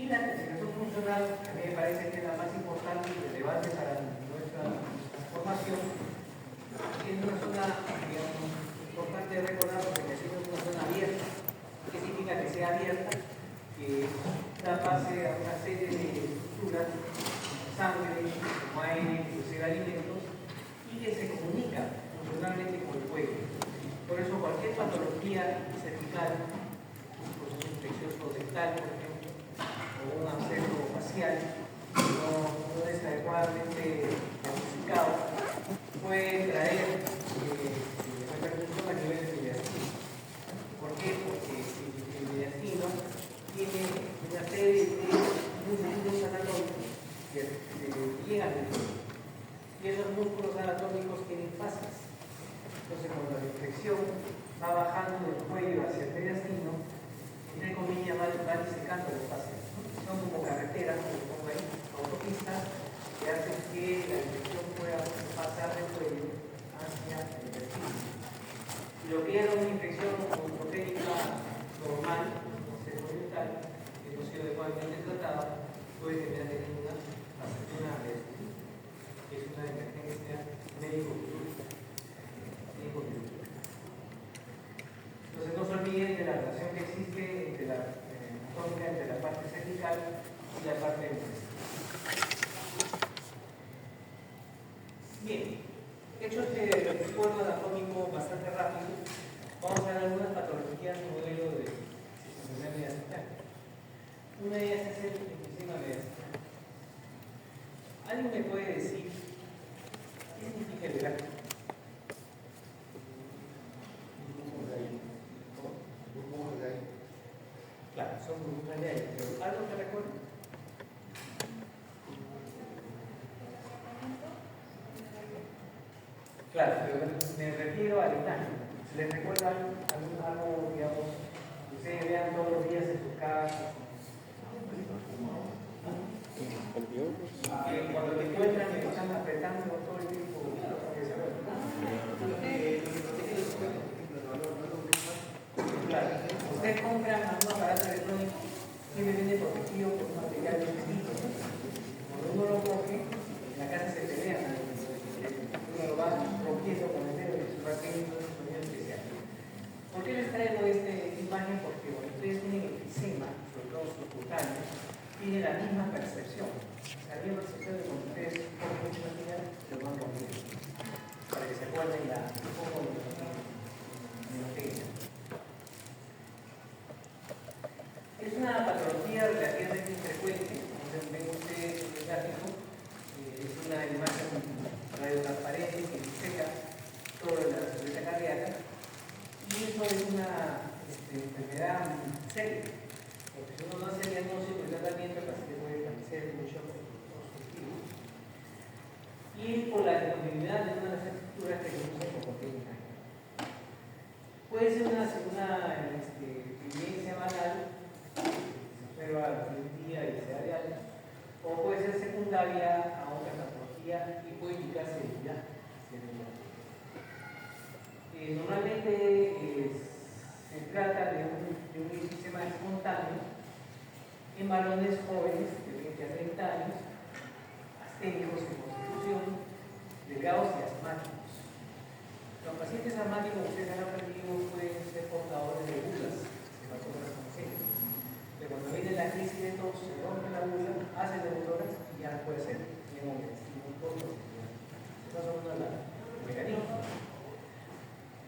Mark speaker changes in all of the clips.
Speaker 1: Y la clasificación funcional, a mí me parece que es la más importante y relevante para nuestra formación. Es una zona, digamos, importante recordar porque es una zona abierta. ¿Qué significa que sea abierta? Que da base a una serie de estructuras, sangre, como aire, inclusive alimentos, y que se comunica funcionalmente con el cuello. Por eso cualquier patología cervical, un proceso infeccioso dental, por ejemplo, o un absceso facial, no es adecuadamente diagnosticado, puede traer repercusión a nivel de mediastino. ¿Por qué? Porque el mediastino tiene una serie de músculos anatómicos que llegan al cuello. Y esos músculos anatómicos tienen fascias. Entonces, cuando la infección va bajando del cuello hacia el mediastino, entre comillas, va disecando las fascias. Son como carreteras, como pongo ahí, autopistas, que hacen que la infección pueda pasar del cuello hacia el intestino. Lo que era una infección oncoténica normal, no dental, que no ha sido adecuadamente tratada, puede terminar teniendo una afección que es una emergencia médico-quirúrgica. Entonces no se olviden de la relación que existe entre la parte cervical y la parte intestinal. Bien, hecho este recuerdo anatómico bastante rápido, vamos a ver algunas patologías de modelo de sistema mediastinal. Una de ellas es el enfisema mediastinal. ¿Alguien me puede decir qué significa el gráfico? Claro, son burbujas de aire, pero ¿algo que recuerdo? Claro, pero me refiero al inhaje. ¿Les recuerda algo, digamos, que ustedes vean todos los días en sus casas? Cuando te encuentran me están apretando todo el tiempo. Claro, ustedes compran algún aparato electrónico que viene protegido por un material distinto. Cuando uno lo coge, en la casa se pelea. Uno lo va rompiendo con el dedo y se va teniendo un sonido especial. ¿Por qué les traigo esta imagen? Porque cuando ustedes tienen enfisema, sobre todo subcutáneo, tienen la misma percepción. La misma percepción de cuando ustedes cogen mucho material, lo van rompiendo. Para que se acuerden un poco de lo que es. Es una patología relativamente infrecuente, como ven ustedes en el gráfico, es una imagen radiotransparente que diseca toda la cirugía cardíaca, y eso es una enfermedad seria, porque si uno no hace el diagnóstico y tratamiento, el paciente puede padecer mucho obstructivo. Y es por la disponibilidad de una de las estructuras que se usa como técnica. Puede ser una evidencia banal, se observa la cirugía y se da, o puede ser secundaria a otra patología y puede indicar severidad. Normalmente se trata de un enfisema espontáneo en varones jóvenes de 20 a 30 años, asténicos en constitución, delgados y asmáticos. Los pacientes asmáticos, ustedes han aprendido, pueden ser portadores de bulas, pero cuando viene la crisis de tos, se rompe la bula, hace neumotórax y ya puede ser estos son uno de los mecanismos.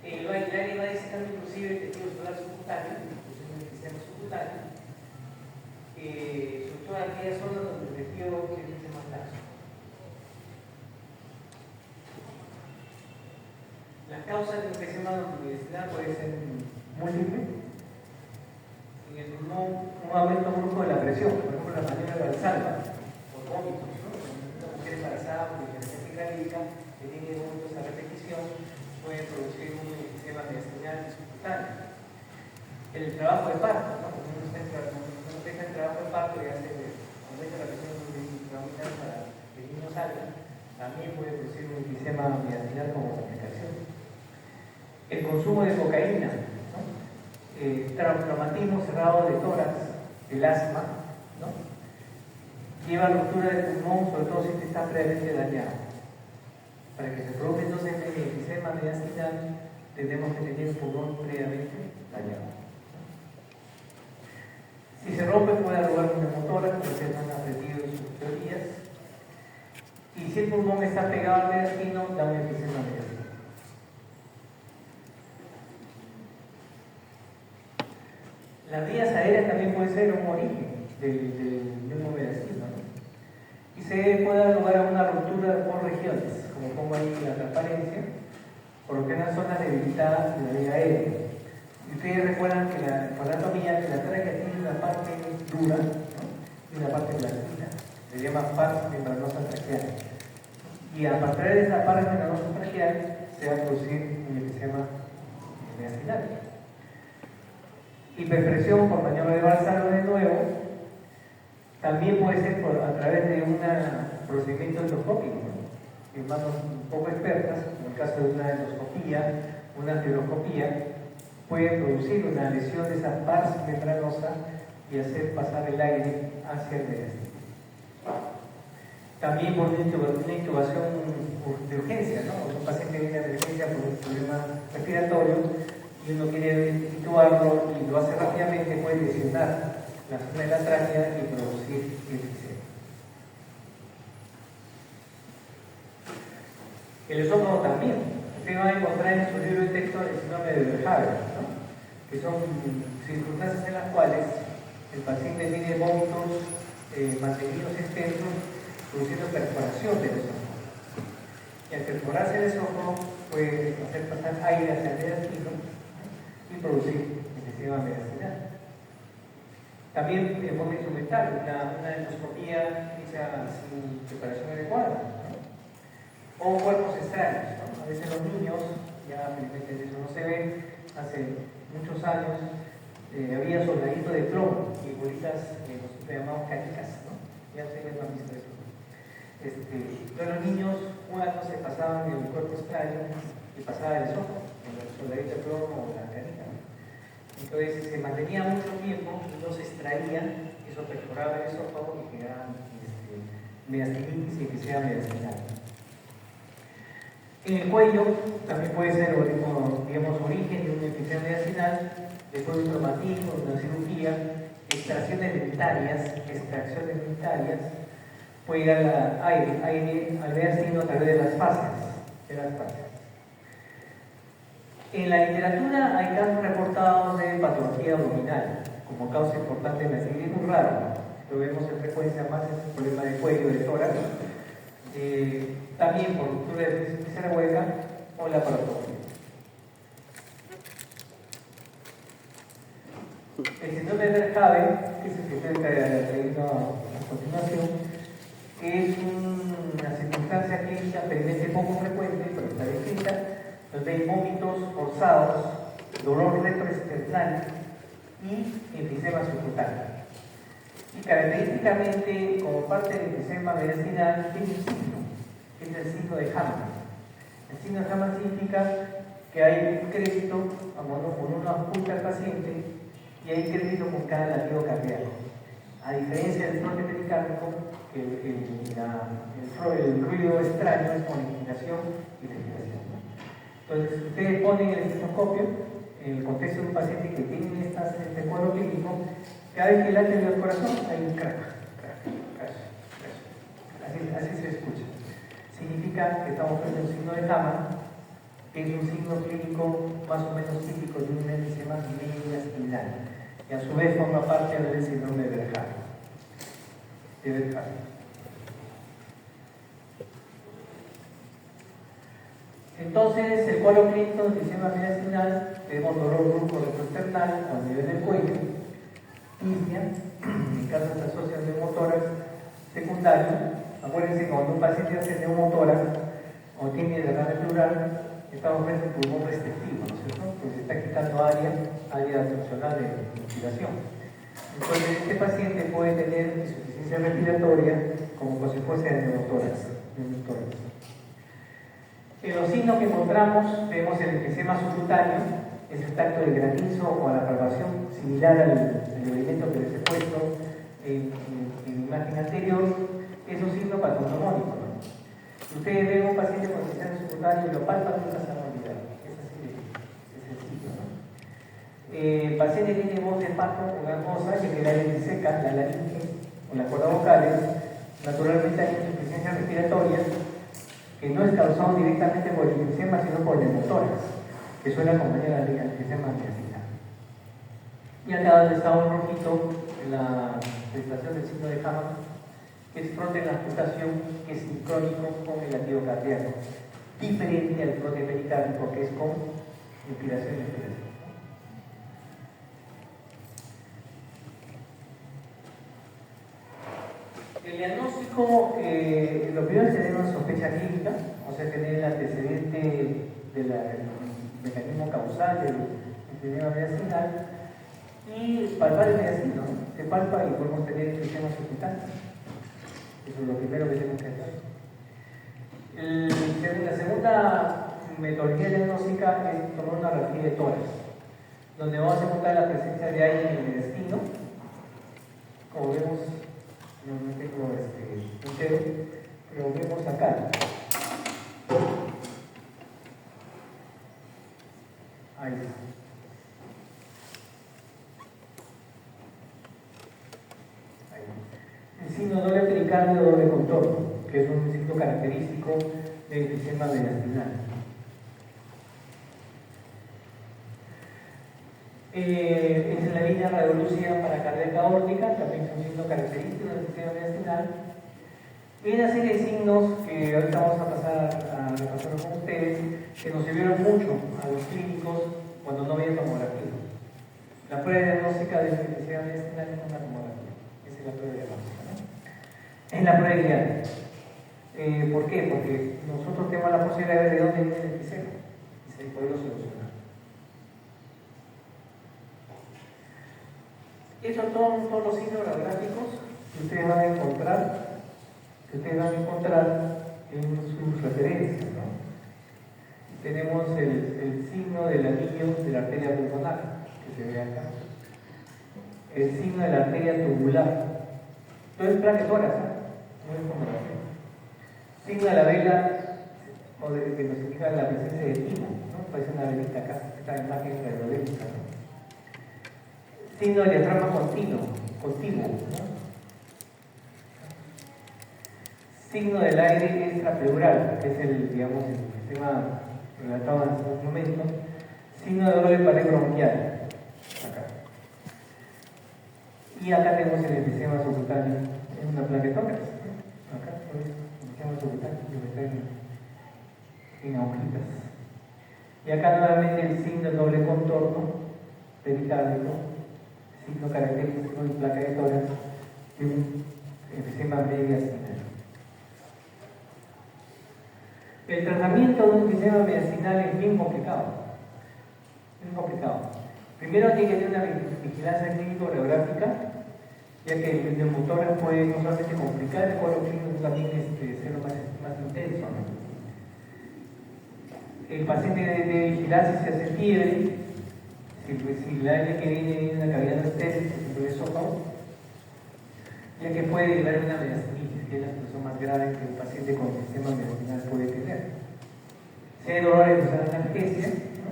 Speaker 1: El aire va disecando inclusive el tejido celular subcutáneo, inclusive el sistema subcutáneo, sobre todo en aquellas zonas donde el tejido tiene más laxo. Las causas del enfisema mediastinal pueden ser múltiples. En el pulmón, un aumento brusco de la presión, por ejemplo, la maniobra de Valsalva, por vómitos, ¿no? Una mujer embarazada con hipertensión cardíaca que tiene vómitos a repetición puede producir un enfisema mediastinal subcutáneo. El trabajo de parto, ¿no? Cuando uno está en trabajo de parto y hace aumenta la presión intrauterina para que el niño salga, también puede producir un enfisema mediastinal como complicación. El consumo de cocaína, ¿no? Traumatismo cerrado de tórax, el asma, ¿no? lleva a ruptura del pulmón, sobre todo si este está previamente dañado. Para que se produzca entonces el enfisema mediastinal, tenemos que tener un pulmón previamente dañado. Si se rompe, puede dar lugar a una motora, como ustedes han aprendido en sus teorías. Y si el pulmón está pegado al mediastino, da un enfisema mediastino. Las vías aéreas también pueden ser un origen del mismo mediastino, ¿no? Y se puede dar lugar a una ruptura por regiones, como pongo ahí en la transparencia, por lo que en las zonas debilitadas de la vía aérea. Y ustedes recuerdan que por la anatomía, que la tráquea tiene una parte dura, ¿no? Y una parte blandita, se llama parte membranosa traqueal. Y a partir de esa parte membranosa traqueal se va a producir un enfisema mediastinal. Hiperpresión por maniobra de Valsalva de nuevo, también puede ser a través de un procedimiento endoscópico, ¿no? En manos un poco expertas, en el caso de una endoscopía, una fibroscopía, puede producir una lesión de esa pars membranosa y hacer pasar el aire hacia el mediastino. También por una intubación de urgencia, ¿no? Un paciente viene de urgencia por un problema respiratorio y uno quiere intubarlo y lo hace rápidamente, puede lesionar la zona de la tráquea y producir enfisema. El esófago también. Usted va a encontrar en su libro de texto el síndrome de Verhaeren, ¿no? Que son circunstancias en las cuales el paciente tiene vómitos mantenidos extensos, produciendo perforación del esófago. Y al perforarse el esófago puede hacer pasar aire hacia el mediastino y producir enfisema mediastinal. También de forma instrumental, una endoscopía hecha sin preparación adecuada, ¿no? O cuerpos extraños, ¿no? A veces los niños, ya felizmente eso no se ve, hace muchos años había soldaditos de plomo y bolitas que nosotros llamamos canicas, ¿no? Ya ustedes no han visto eso. Pero los niños jugando se pasaban el cuerpo extraño y pasaba el esófago, el soldadito de plomo o la canica, ¿no? Entonces se mantenía mucho tiempo y no se extraía, eso perforaba el esófago y quedaba mediastinitis y enfisema mediastinal. En el cuello también puede ser, digamos, origen de un enfisema mediastinal, después de un traumatismo, de una cirugía, extracciones dentarias, puede ir al aire al mediastino a través de las fascias. En la literatura hay casos reportados de patología abdominal como causa importante de la es muy raro, lo vemos en frecuencia más en el problema de cuello, de tórax, también por ruptura de viscera hueca o la parotopía. El síndrome de Verhaeren, que es el que estoy leyendo a continuación, es una circunstancia clínica felizmente poco frecuente, pero está descrita, donde hay vómitos forzados, dolor retroesternal y enfisema subcutáneo. Y característicamente, como parte del enfisema mediastinal, tiene un signo, que es el signo de Hammer. El signo de Hammer significa que hay un crédito cuando uno apunta al paciente y hay crédito con cada latido cardíaco. A diferencia del frote pericárdico, el ruido extraño es con inclinación y respiración. Entonces, ustedes ponen el estetoscopio en el contexto de un paciente que tiene este cuadro clínico, cada vez que late el corazón hay un crack. Así se escucha. Significa que estamos frente a un signo de Hammer, que es un signo clínico más o menos típico de un enfisema mediastinal, y a su vez forma parte del síndrome de Verhaeren. Entonces, el cuadro clínico del enfisema mediastinal, tenemos dolor brusco retroesternal a nivel del cuello, isquia, en caso de asociación de neumotórax secundario. Acuérdense, cuando un paciente hace neumotórax o tiene derrame pleural, estamos frente a un pulmón restrictivo, ¿no es cierto? Porque se está quitando área funcional de inspiración. Entonces, este paciente puede tener insuficiencia respiratoria como si fuese de neumotórax. En los signos que encontramos, vemos el enfisema subcutáneo, es el tacto del granizo o la palpación similar al elemento que les he puesto en
Speaker 2: imagen anterior, es un signo patognomónico, ¿no? Ustedes ven un paciente con sistema secundario y lo palpan, nunca se van a olvidar. Es así de sencillo, ¿no? El paciente tiene voz de pato o gangosa, ya que la aire seca, la laringe o las cuerdas vocales, naturalmente hay insuficiencia respiratoria que no es causado directamente por el enfisema, sino por neumotórax, que suele acompañar al enfisema mediastinal. Y acá donde está un rojito en la presentación del signo de Hammond, que es fronte en la amputación, que es sincrónico con el latido cardíaco, diferente al fronte pericárdico, que es con inspiración y expiración. El diagnóstico, lo primero es tener una sospecha clínica, o sea, tener el antecedente del mecanismo causal del enfisema mediastinal y palpar el mediastino, ¿no? Se palpa y podemos tener enfisema subcutáneo. Eso es lo primero que tenemos que hacer. La segunda metodología diagnóstica es tomar una radiografía de tórax, donde vamos a encontrar la presencia de aire en el mediastino. Como vemos, no tengo un dedo, pero vemos acá. Ahí está. El signo doble pericardio doble contorno, que es un signo característico del enfisema mediastinal. Es la línea radiolúcida para cardíaca aórtica, también es un signo característico del enfisema mediastinal. Y una serie de signos que ahorita vamos a pasar a repasar con ustedes, que nos sirvieron mucho a los clínicos cuando no había tomografía. La prueba diagnóstica del enfisema mediastinal es una tomografía. Esa es la prueba diagnóstica, ¿no? Es la prueba ideal. ¿Por qué? Porque nosotros tenemos la posibilidad de ver de dónde viene el enfisema y se puede solucionar. Esos son todos los signos radiográficos que ustedes van a encontrar, en sus referencias, ¿no? Tenemos el signo del anillo de la arteria pulmonar, que se ve acá. El signo de la arteria tubular. Todo es placa tórax, no es tomografía. Signo de la vela, que nos indica la presencia de timo, ¿no? Parece una velita acá, esta imagen radiográfica, ¿no? Signo del diafragma continuo, ¿no? Signo del aire extrapleural, que es el sistema relatado en estos momentos. Signo de doble pared bronquial, acá. Y acá tenemos el enfisema subcutáneo, es una placa tórax, ¿no? Acá es el enfisema subcutáneo, que está en agujitas. Y acá nuevamente el signo del doble contorno pericárdico, signo característico de placa de tórax de un enfisema mediastinal. El tratamiento de un enfisema mediastinal es bien complicado. Primero tiene que tener una vigilancia clínico-radiográfica, ya que el neumotórax puede no solamente complicar el cuadro clínico, sino también ser más intenso, ¿no? El paciente debe vigilar si se hace fiebre, si el aire que viene una cavidad estéril, por ejemplo el esófago, ya que puede derivar en una mediastinitis, que es la situación más grave que el paciente con enfisema mediastinal puede tener. Si hay dolores, usar analgesia, ¿no?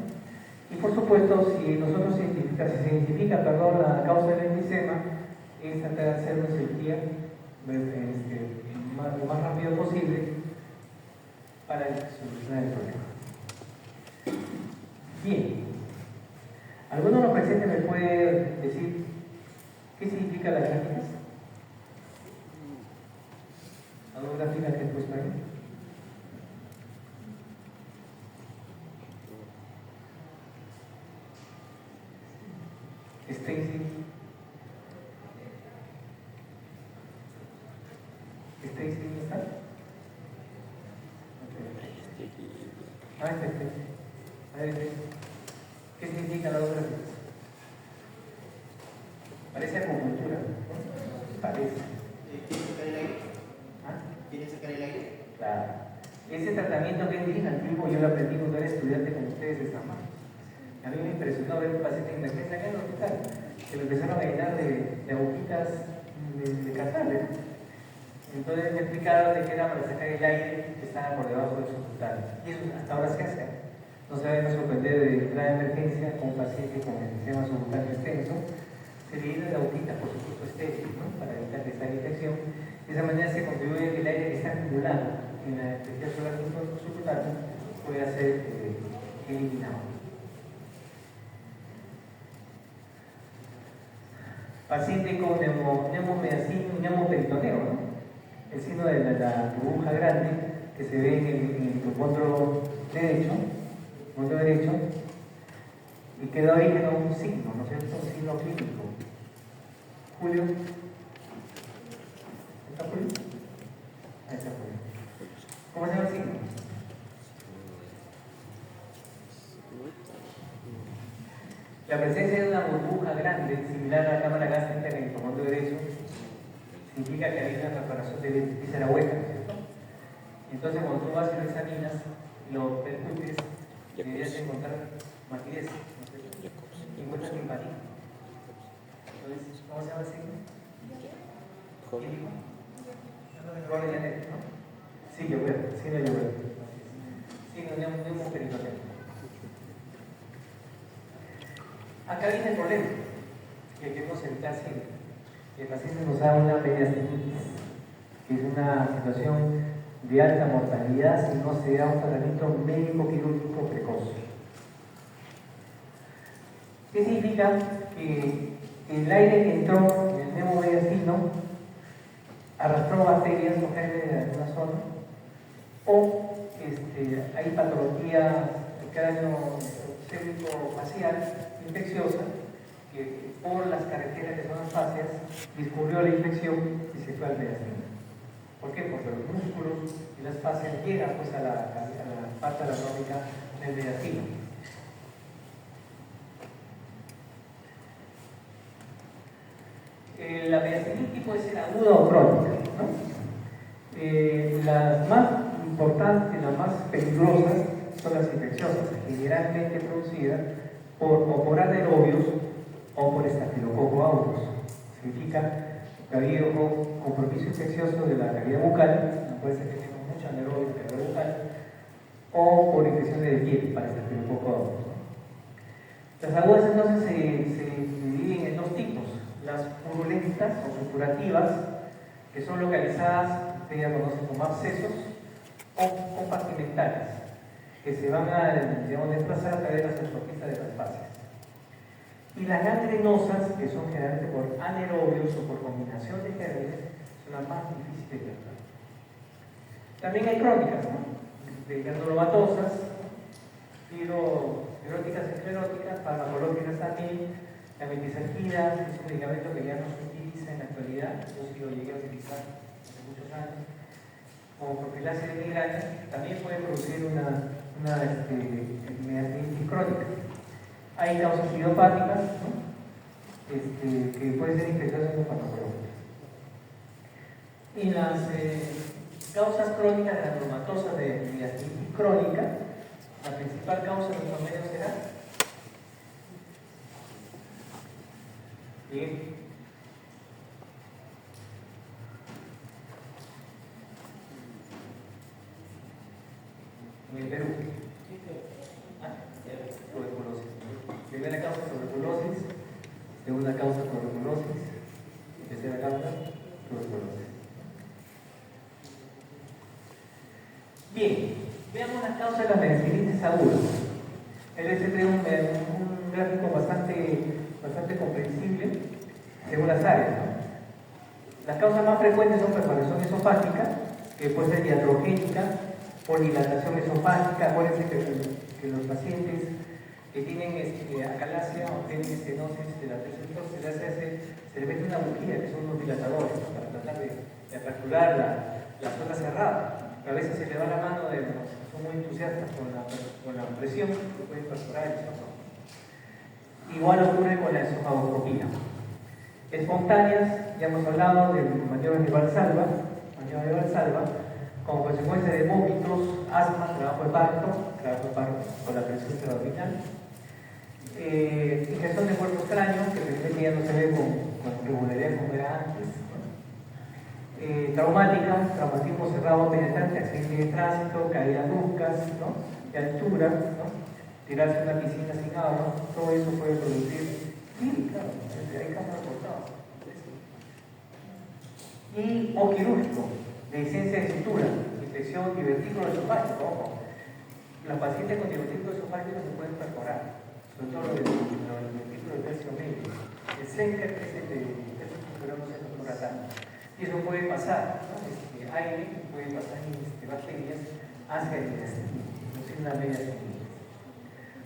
Speaker 2: Y por supuesto, si se identifica la causa del enfisema, es tratar de hacer una cirugía lo más rápido posible para solucionar el problema. Bien. ¿Alguno de los presentes me puede decir qué significan las gráficas? ¿Alguna gráfica que he puesto ahí? Stacy. ¿Stacy está? Okay. Stacy. A ver, ¿qué significan las dos gráficas? Parece acupuntura, ¿no? Parece.
Speaker 3: ¿Quiere sacar el aire?
Speaker 2: ¿Ah?
Speaker 3: ¿Quiere sacar el aire?
Speaker 2: Claro. Ese tratamiento que es bien antiguo, yo lo aprendí cuando era estudiante con ustedes esta mano. A mí me impresionó ver un paciente en emergencia acá en el hospital, que lo empezaron a llenar de agujitas de catarro. Entonces me explicaron de que era para sacar el aire que estaba por debajo del subcutáneo. Y eso hasta ahora se hace. No se vayan a sorprender de entrar en emergencia con un paciente con el sistema subcutáneo extenso. Se le llena la agujita, por supuesto, estéril, ¿no? Para evitar que esta infección. De esa manera se contribuye a que el aire que está acumulado en la especial solar subcutáneo pueda ser eliminado. Paciente con neumoperitoneo, ¿no? El signo de la burbuja grande que se ve en el pulmón derecho, y que da origen a un signo, ¿no es cierto? Un signo clínico. Julio. ¿Está Julio? Ahí está Julio. ¿Cómo se llama el signo? La presencia de una burbuja grande, similar a la cámara gástrica en el pulmón derecho, significa que hay una preparación de víscera hueca, ¿no es cierto? Entonces, cuando tú vas y lo examinas, lo percutes, deberías encontrar matidez, ¿no es cierto? Y encuentras simpatía. Entonces, ¿cómo se llama el signo? ¿Quién dijo? Robert Janet, ¿no? Sí, yo veo, sí, no yo veo. Sí, no es peritoneo. Acá viene el problema, que queremos evitar siempre. El paciente nos da una mediastinitis, que es una situación de alta mortalidad si no se da un tratamiento médico quirúrgico precoz. ¿Qué significa? Que el aire que entró en el neumomediastino arrastró bacterias o gérmenes de alguna zona, o hay patología cráneo cérvico facial infecciosa que por las carreteras que son las fascias discurrió la infección y se fue al mediastino. ¿Por qué? Porque los músculos y las fascias llegan pues a la parte anatómica del mediastino. La mediastinitis puede ser aguda o crónica, ¿no? Las más importantes, las más peligrosas son las infecciosas, generalmente producidas o por anaerobios o por estafilococo aureus. Significa que ha habido compromiso infeccioso de la cavidad bucal, no puede ser que tenga mucho anaerobio en la cavidad bucal, o por infecciones de piel para estafilococo aureus. Las agudas entonces se dividen en dos tipos: las purulentas o supurativas, que son localizadas, ustedes ya conocen como abscesos, o compartimentales, que se van a desplazar a través de las autopistas de las fascias. Y las gangrenosas, que son generalmente por anaerobios o por combinación de gérmenes, son las más difíciles de tratar. También hay crónicas, ¿no? De granulomatosas, fibróticas, escleróticas, farmacológicas también. La metilcerquina es un medicamento que ya no se utiliza en la actualidad, yo sí lo llegué a utilizar hace muchos años. Como profilaxis de migraña, también puede producir una mediastinitis crónica. Hay causas idiopáticas, ¿no? Que pueden ser infecciosas o farmacológicas. Y las causas crónicas de granulomatosas de mediastinitis crónica, la principal causa de los medios será bien. En el Perú. Tuberculosis. Primera causa, tuberculosis. Segunda causa, tuberculosis. Tercera causa, tuberculosis. Bien, veamos las causas de las mediastinitis agudas. Él trae un gráfico bastante comprensible según las áreas, ¿no? Las causas más frecuentes son perforación esofágica, que puede ser iatrogénica, por dilatación esofágica. Acuérdense que los pacientes que tienen acalasia o tienen estenosis de la tercera se le mete una bujía, que son unos dilatadores, ¿no? Para tratar de aperturar la zona cerrada. A veces se le va la mano de los que son muy entusiastas con la presión, que pueden perforar el esófago. Igual ocurre con la esofagoscopía. Espontáneas, ya hemos hablado de maniobras de Valsalva, como consecuencia de vómitos, asma, trabajo de parto con la presión intraabdominal, ingestión de cuerpos cráneos, que realmente ya no se ve con regularidad como era antes, traumática, traumatismo cerrado penetrante, accidente de tránsito, caídas bruscas, ¿no? De altura, ¿no? Tirarse a una piscina sin agua, todo eso puede producir, sí, claro, hay casos reportados. Y o quirúrgico, dehiscencia de sutura, infección divertículo esofágico, ojo. Los pacientes con divertículo esofágico se pueden perforar, sobre todo los divertículos de tercio medio. El Senker es el de tercio superior, no se perfora tanto. Y eso puede pasar, ¿no? Aire, puede pasar bacterias hacia el intestino, producir una media semilla.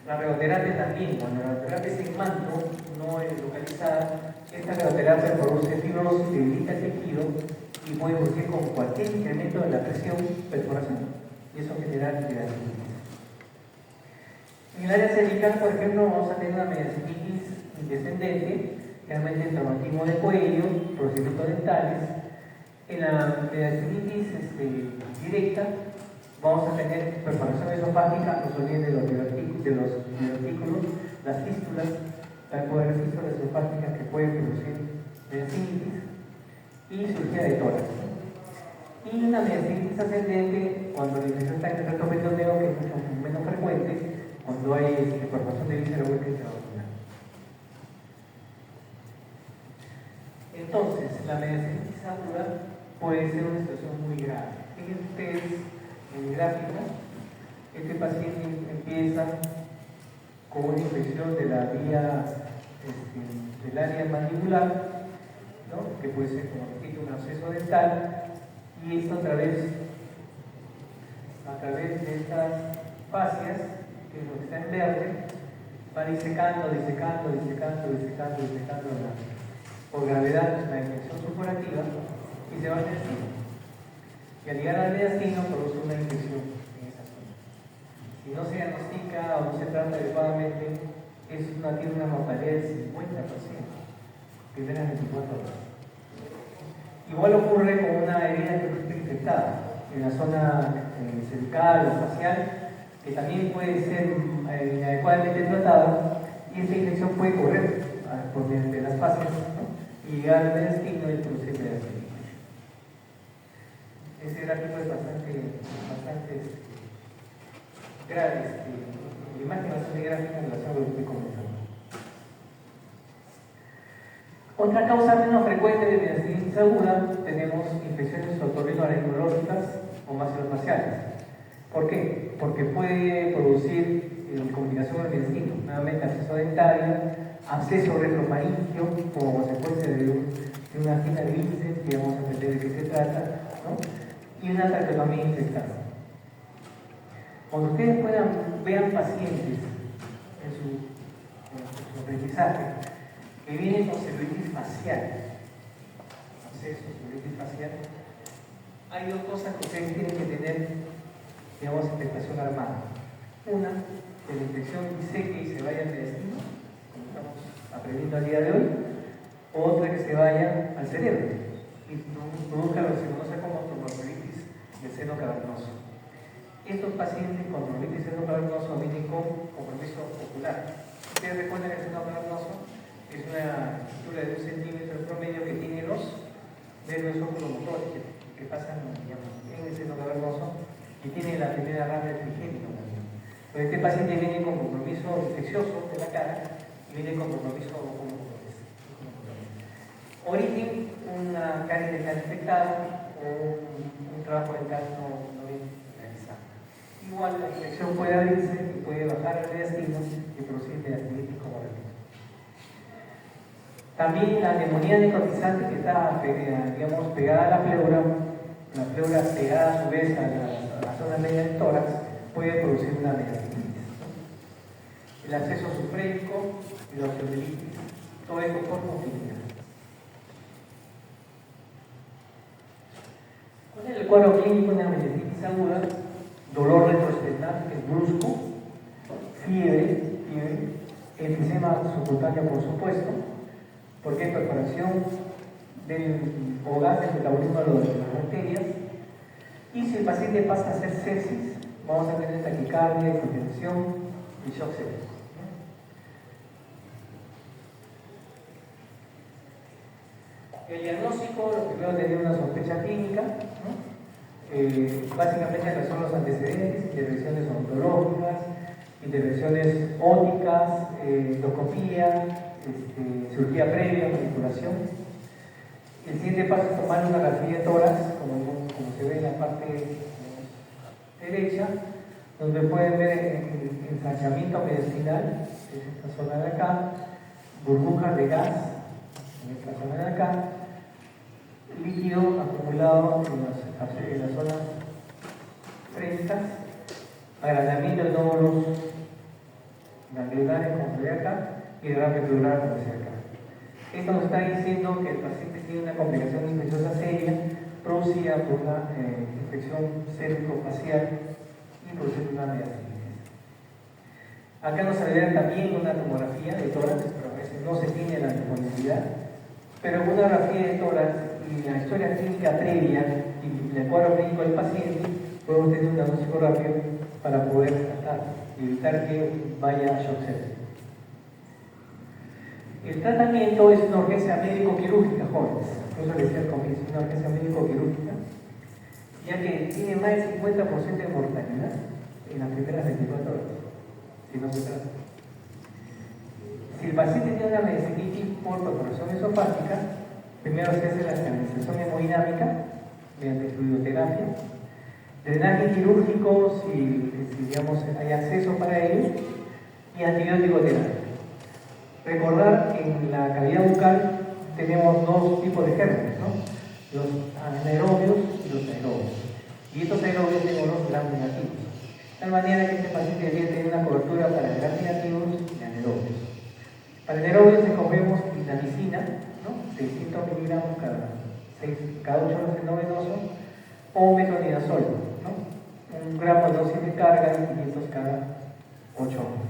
Speaker 2: La radioterapia también, cuando la radioterapia es en manto, no es localizada, esta radioterapia produce fibrosis, debilita el tejido y puede producir con cualquier incremento de la presión perforación. Y eso genera diverticulitis. En el área cervical, por ejemplo, vamos a tener una mediastinitis descendente, realmente el traumatismo de cuello, procedimientos dentales. En la mediastinitis directa, vamos a tener perforación esofágica, no se olviden de los divertículos, las fístulas, la poder fístulas esofágicas que pueden producir mediastinitis y cirugía de tórax. Y una mediastinitis ascendente, cuando la infección está en el tracto peritoneo, que es mucho menos frecuente, cuando hay perforación de víscera hueca intraabdominal. Entonces, la mediastinitis aguda puede ser una situación muy grave. Fíjense ustedes en el gráfico, este paciente empieza con una infección de la vía del área mandibular, ¿no? Que puede ser, como repito, un absceso dental, y esto a través de estas fascias, que es lo que está en verde, va disecando por gravedad la infección supurativa y se va al intestino. Y al llegar al intestino produce una infección en esa zona. Si no se diagnostica o no se trata adecuadamente, tiene una mortalidad del 50%, primeras 24 horas. Igual ocurre con una herida que esté infectada en la zona cervical o facial, que también puede ser inadecuadamente tratada, y esta infección puede correr por mediante las fascias, ¿no? Y llegar al intestino y producir mediastinitis. Ese gráfico es bastante grave, la imagen bastante gráfica en relación a lo que estoy comentando. Otra causa menos frecuente de mediastinitis aguda, tenemos infecciones otorrinolaringológicas o maxilofaciales. ¿Por qué? Porque puede producir comunicación con el intestino, nuevamente acceso dentario, absceso retrofaringio como consecuencia de una angina de Vinces, que vamos a entender de qué se trata, ¿no? Y una traqueotomía infectada. Cuando ustedes vean pacientes en su aprendizaje que vienen con celulitis facial, celulitis facial, hay dos cosas que ustedes tienen que tener, digamos, infectación armada. Una, que la infección diseque y se vaya al intestino, como estamos aprendiendo al día de hoy. Otra, que se vaya al cerebro y produzca lo que se conoce como tromboflebitis del seno cavernoso. Estos pacientes con tromboflebitis del seno cavernoso vienen con compromiso ocular. Ustedes recuerdan que el seno cavernoso es una estructura de 1 centímetro en promedio que tiene los nervios oculomotores que pasan, digamos, en el seno cavernoso, y tiene la primera rama del trigémino también. Pero este paciente viene con compromiso infeccioso de la cara y viene con compromiso oculomotores. Origen, una carie dental infectada o un trabajo dental no bien realizado. Igual la infección puede abrirse y puede bajar al intestino y producir mediastinitis como repito. También la neumonía necrotizante, que está, digamos, pegada a la pleura pegada a su vez a la zona media del tórax, puede producir una mediastinitis. El absceso sufrénico y la osteomelitis, todo esto por confidencia. ¿Cuál es el cuadro clínico de la mediastinitis aguda? Dolor retroesternal, que es brusco, fiebre, enfisema subcutáneo, por supuesto, porque hay perforación del hogar del metabolismo de las bacterias. Y si el paciente pasa a hacer sepsis, vamos a tener taquicardia, hipotensión y shock séptico. El diagnóstico, lo primero tenía una sospecha clínica, ¿no? Básicamente son los antecedentes, intervenciones odontológicas, intervenciones ópticas, endoscopía, cirugía previa, manipulación. El siguiente paso es tomar una radiografía de tórax, como se ve en la parte derecha, donde pueden ver el ensanchamiento mediastinal, que es esta zona de acá, burbujas de gas, en esta zona de acá, líquido acumulado en las zonas frescas, agrandamiento de nódulos ganglionares, como se ve acá, y derrame pleural, como se ve acá. Esto nos está diciendo que el paciente tiene una complicación infecciosa seria producida por una infección cérvico-facial y producida por una mediastinitis. Acá nos saldrá también una tomografía de tórax, pero a veces no se tiene la disponibilidad, pero una radiografía de tórax y la historia clínica previa y el cuadro clínico del paciente, podemos tener un diagnóstico rápido para poder tratar y evitar que vaya a shock sepsis. El tratamiento es una urgencia médico-quirúrgica, jóvenes. Por eso les decía al comienzo, una urgencia médico-quirúrgica, ya que tiene más del 50% de mortalidad en las primeras 24 horas, si no se trata. Si el paciente tiene una meningitis por perforación esofágica, primero se hace la estabilización hemodinámica mediante fluidoterapia, drenaje quirúrgico si digamos hay acceso para ello, y antibiótico terapia. Recordar que en la cavidad bucal tenemos dos tipos de gérmenes, ¿no? Los anaerobios y los aerobios. Y estos aerobios tenemos los gram negativos. De tal manera que este paciente debería tener una cobertura para gram negativos y anaerobios. Para anaerobios escogemos clindamicina, ¿no? 600 miligramos cada 8 horas endovenoso, o metronidazol, ¿no? 1 gramo de dosis de carga y 500 cada 8 horas.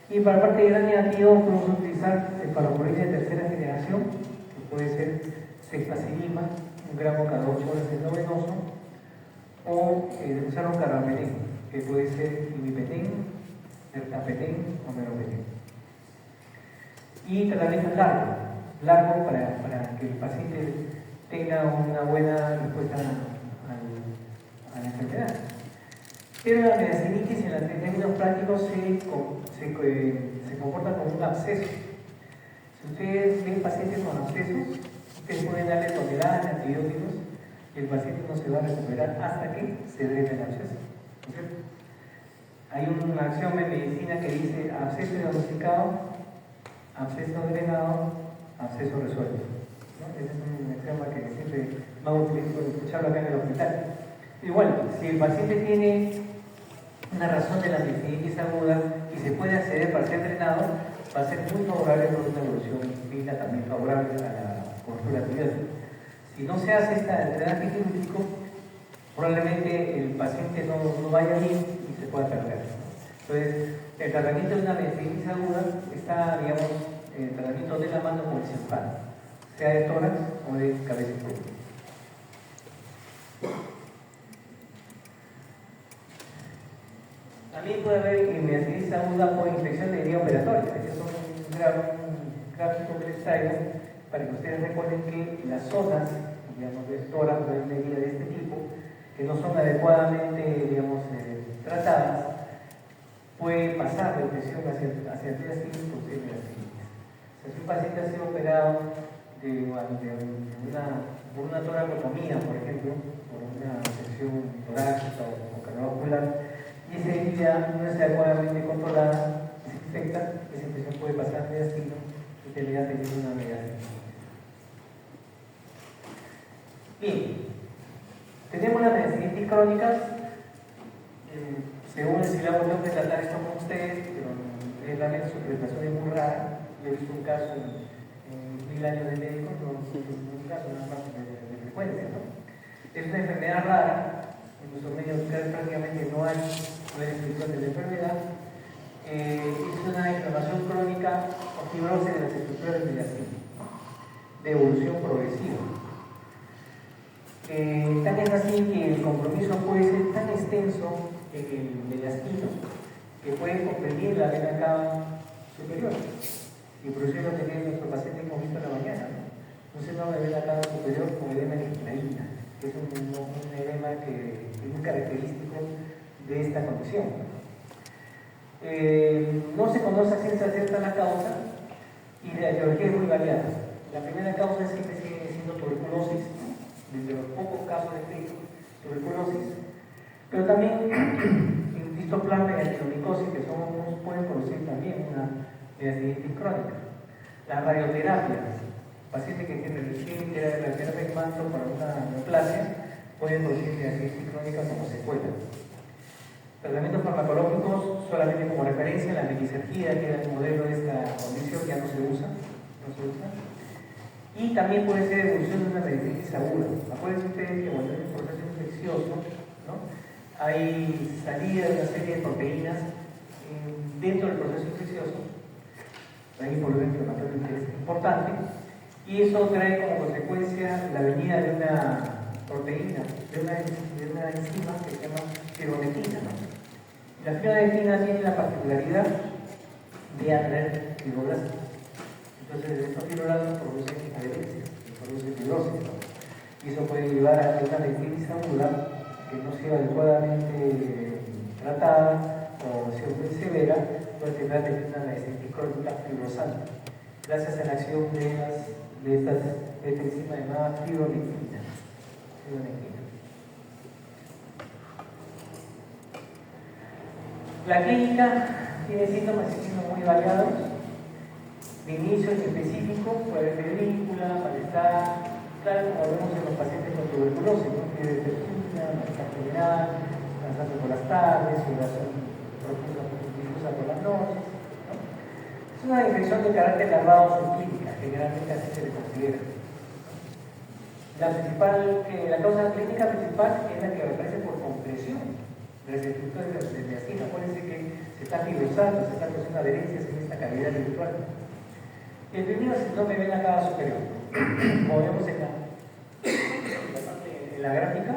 Speaker 2: Y para la parte de gram negativo podemos utilizar cefalosporina de tercera generación, que puede ser cefazilima, 1 gramo cada 8 horas endovenoso, o usar un carbapenén, que puede ser imipenem, ertapenem o meropenem. Y tratamiento largo para que el paciente tenga una buena respuesta a la enfermedad. Pero la mediastinitis en términos prácticos se comporta como un absceso. Si ustedes ven pacientes con abscesos, ustedes pueden darle toneladas de antibióticos y el paciente no se va a recuperar hasta que se drene el absceso. ¿No es cierto? Hay una axioma en medicina que dice absceso diagnosticado, absceso drenado, absceso resuelto. ¿No? Ese es un axioma que siempre vamos a escucharlo acá en el hospital. Igual, si el paciente tiene una razón de la meningitis aguda y se puede acceder para ser drenado, va a ser muy favorable por una evolución clínica también favorable a la cobertura antibiótica. Si no se hace este drenaje quirúrgico, probablemente el paciente no vaya bien y se pueda perder. Entonces, el tratamiento de una meningitis aguda está, digamos, el tratamiento de la mano con el cirujano, sea de tórax o de cabeza y cuello. También puede haber meningitis aguda por infección de herida operatoria. Este es un gráfico que les traigo para que ustedes recuerden que las zonas, digamos, de tórax o de una herida de este tipo, que no son adecuadamente, digamos, tratadas, puede pasar de infección hacia el diastitis por ser diastitis. O sea, si un paciente ha sido operado por una toracotomía, por ejemplo, por una infección torácica o cardiovascular, y esa herida no es adecuadamente controlada, se infecta, esa infección puede pasar de diastitis y terminar teniendo una mediastinitis. Bien, tenemos las meningitis crónicas. Según si la tengo que tratar esto con ustedes, pero realmente su presentación es muy rara. Yo he visto un caso en 1000 años de médicos, no un caso, nada más de frecuencia, ¿no? Es una enfermedad rara, en nuestro medio prácticamente no hay descripción de la enfermedad. Es una inflamación crónica o fibrosis de las estructuras del mediastino, de evolución progresiva. Tan es así que el compromiso puede ser tan extenso en el mediastino que puede comprimir la vena cava superior y producir lo que tiene nuestro paciente como visto en la mañana, ¿no? Un síndrome de vena con edema de gimnaína, que es un edema que es muy característico de esta condición. No se conoce a ciencia cierta la causa y la etiología es muy variada. La primera causa siempre sigue siendo tuberculosis, desde los pocos casos descritos, tuberculosis, pero también el distoplasma y antinomicosis, que pueden producir también una meningitis crónica. La radioterapia, pacientes que tienen la terapia de manto para una neoplasia, pueden producir meningitis crónica como secuela. Tratamientos farmacológicos, solamente como referencia, la metisergida, que era el modelo de esta condición, ya no se usa. Y también puede ser evolución de una meningitis aguda. Acuérdense ustedes que cuando hay un proceso infeccioso, ¿no?, hay salida de una serie de proteínas dentro del proceso infeccioso, hay un problema inflamatorio que es importante, y eso trae como consecuencia la venida de una proteína, de una enzima que se llama fibronectina, ¿no? La fibronectina tiene la particularidad de atraer fibroblastos. Entonces, estos fibroblastos producen adherencia, producen fibrosis, ¿no? Y eso puede llevar a una meningitis aguda que no sea adecuadamente tratada o sea muy severa, puede terminar teniendo una meningitis crónica fibrosante, gracias a la acción de esta enzima llamada fibronectina. La clínica tiene síntomas y signos muy variados. De inicio en específico puede haber película, malestar, claro, como vemos en los pacientes con tuberculosis, ¿no?, que es malestar general, cansancio por las tardes, sudoración profunda difusa por las noches, ¿no? Es una infección de carácter larvado subclínica, generalmente así se le considera. La causa clínica principal es la que aparece por compresión de receptores de miacina. Acuérdense que se está fibrosando, se está produciendo adherencias en esta cavidad virtual. El primer síndrome ven la cava superior, como vemos en la gráfica,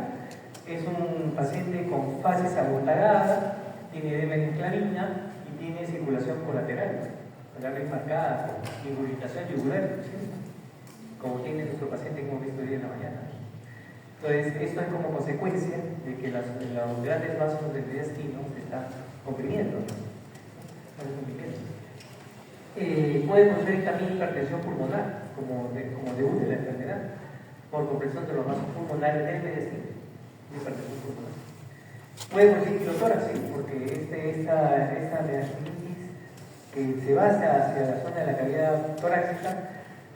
Speaker 2: es un paciente con fases abultagadas, tiene edema en clarina y tiene circulación colateral, marcada por irritación yugular, ¿sí?, como tiene nuestro paciente que hemos visto hoy en la mañana. Entonces, esto es como consecuencia de que los grandes vasos del mediastino se están comprimiendo. Puede producir también hipertensión pulmonar, como debut de la enfermedad, por compresión de los vasos pulmonares del mediastino, hipertensión pulmonar. Puede producir pilotórax, ¿sí?, porque esta meningitis que se va hacia la zona de la cavidad torácica,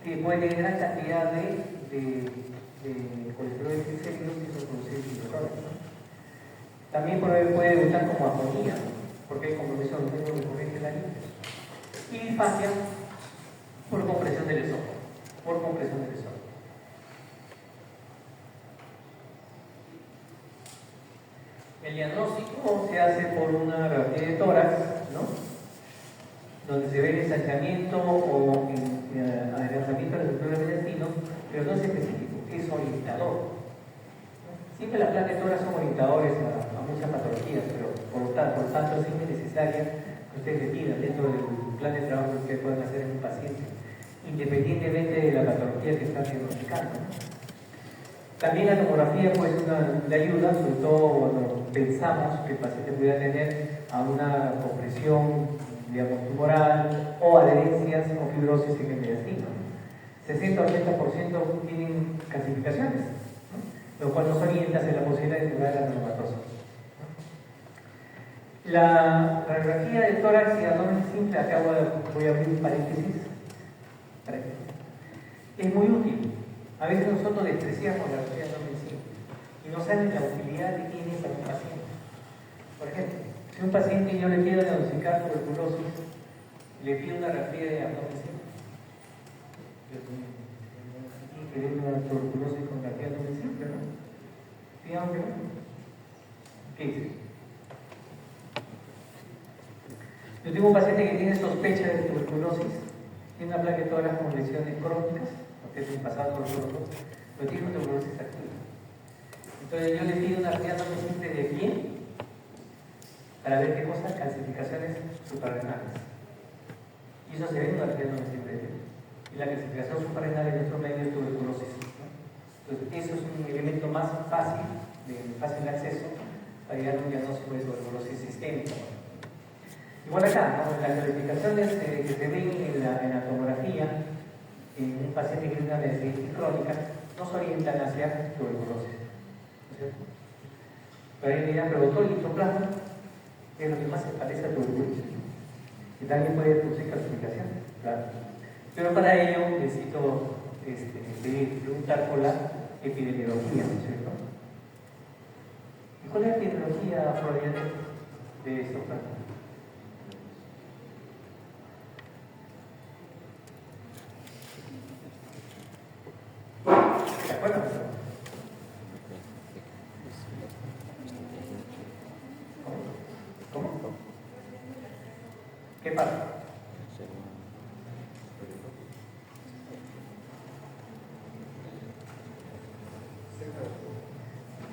Speaker 2: que puede tener gran cantidad de colesterol triglicéridos y eso produce pilotórax, ¿no? También puede debutar como afonía, porque hay compromiso de los miembros de corriente sanguínea. Y disfagia por compresión del esófago. El diagnóstico se hace por una radiografía de tórax, ¿no?, donde se ve el ensanchamiento o adelgazamiento del receptor mediastino, pero no es específico, es orientador. Siempre las placas de tórax son orientadores a muchas patologías, pero por tanto sí es necesaria que ustedes le pidan dentro del plan de trabajo que ustedes pueden hacer en un paciente, independientemente de la patología que están diagnosticando. También la tomografía puede ser de ayuda, sobre todo cuando pensamos que el paciente pudiera tener a una compresión, digamos, tumoral o adherencias o fibrosis en el mediastino. 60 o 80% tienen calcificaciones, ¿no?, lo cual nos orienta hacia la posibilidad de curar la neumatosis. La radiografía de tórax y abdomen simple, acá voy a abrir un paréntesis, es muy útil. A veces nosotros despreciamos la radiografía de abdomen simple y no saben la utilidad que tiene para un paciente. Por ejemplo, si un paciente yo le quiero diagnosticar tuberculosis, le pido una radiografía de abdomen simple. Tiene que ver una tuberculosis con radiografía de abdomen simple, ¿no? Digamos que no. ¿Qué dice? Yo tengo un paciente que tiene sospecha de tuberculosis, tiene una placa de tórax con lesiones crónicas, porque es un pasado por los pero tiene una tuberculosis activa. Entonces yo le pido una radiografía simple de piel para ver qué cosas, calcificaciones suprarrenales. Y eso se ve en una radiografía simple de piel. Y la calcificación suprarrenal es nuestro medio de tuberculosis, ¿no? Entonces, eso es un elemento más fácil, de fácil acceso, para llegar a un diagnóstico de tuberculosis sistémica. Igual acá, ¿no? Las calificaciones que se ven en la tomografía en un paciente que tiene una meningitis crónica no se orientan hacia tuberculosis, ¿no es cierto? Pero ahí dirán, pero doctor, el histoplasma es lo que más se parece a tuberculosis y también puede producir calcificación, claro. Pero para ello necesito preguntar por la epidemiología, ¿no es cierto? ¿Y cuál es la epidemiología, Florian, de histoplasma? ¿De acuerdo? ¿Cómo? ¿Qué pasa?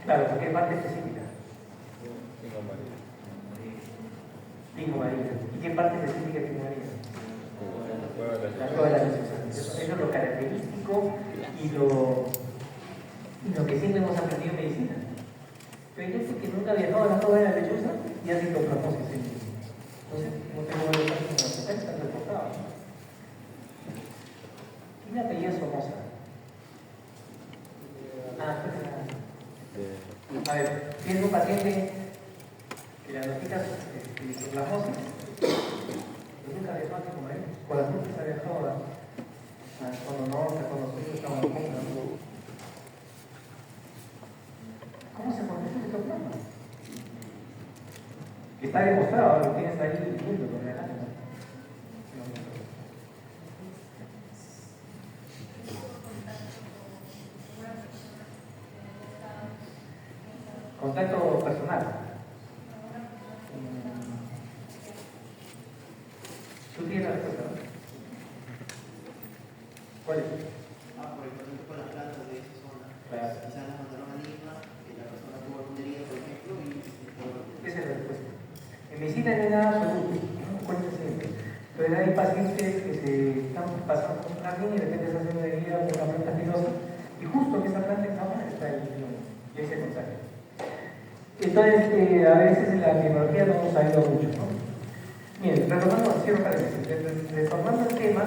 Speaker 2: Claro, ¿qué parte específica? Pingo marino. ¿Y qué parte específica de pingo marino? La cueva de la asociación. Eso es lo característico y lo que siempre hemos aprendido en medicina. Pero hay gente que nunca ha viajado a la cueva de la lechuza y hace histoplasmosis en sí. Entonces, no tengo que ver con la defensa del reportado. ¿Quién apellida Somoza? A ver, tienes un paciente que le diagnosticas histoplasmosis, pero nunca viajó a como él. Con las nubes ha viajado a Cono Norte, a Cono Sur, estamos en Conga. ¿Cómo se produce el histoplasma? Está demostrado, lo tienes ahí viendo con el ánimo. Contacto personal. Tú tienes la respuesta, ¿no? ¿Cuál es?
Speaker 3: Por el contacto con las plantas de esa zona.
Speaker 2: Claro.
Speaker 3: Quizás las mataron a Lima, que la persona tuvo algún herido, por ejemplo, y
Speaker 2: Esa es la respuesta. En medicina no hay nada absoluto, ¿no? Cuenta siempre. Pero hay pacientes que se están pasando con un jardín y de repente se hacen una herida con una planta espinosa y justo que esa planta está ahí y ahí se contagia. Entonces, a veces en la epidemiología no hemos sabido mucho, ¿no? Miren, retomando, cierro paréntesis, retomando el tema,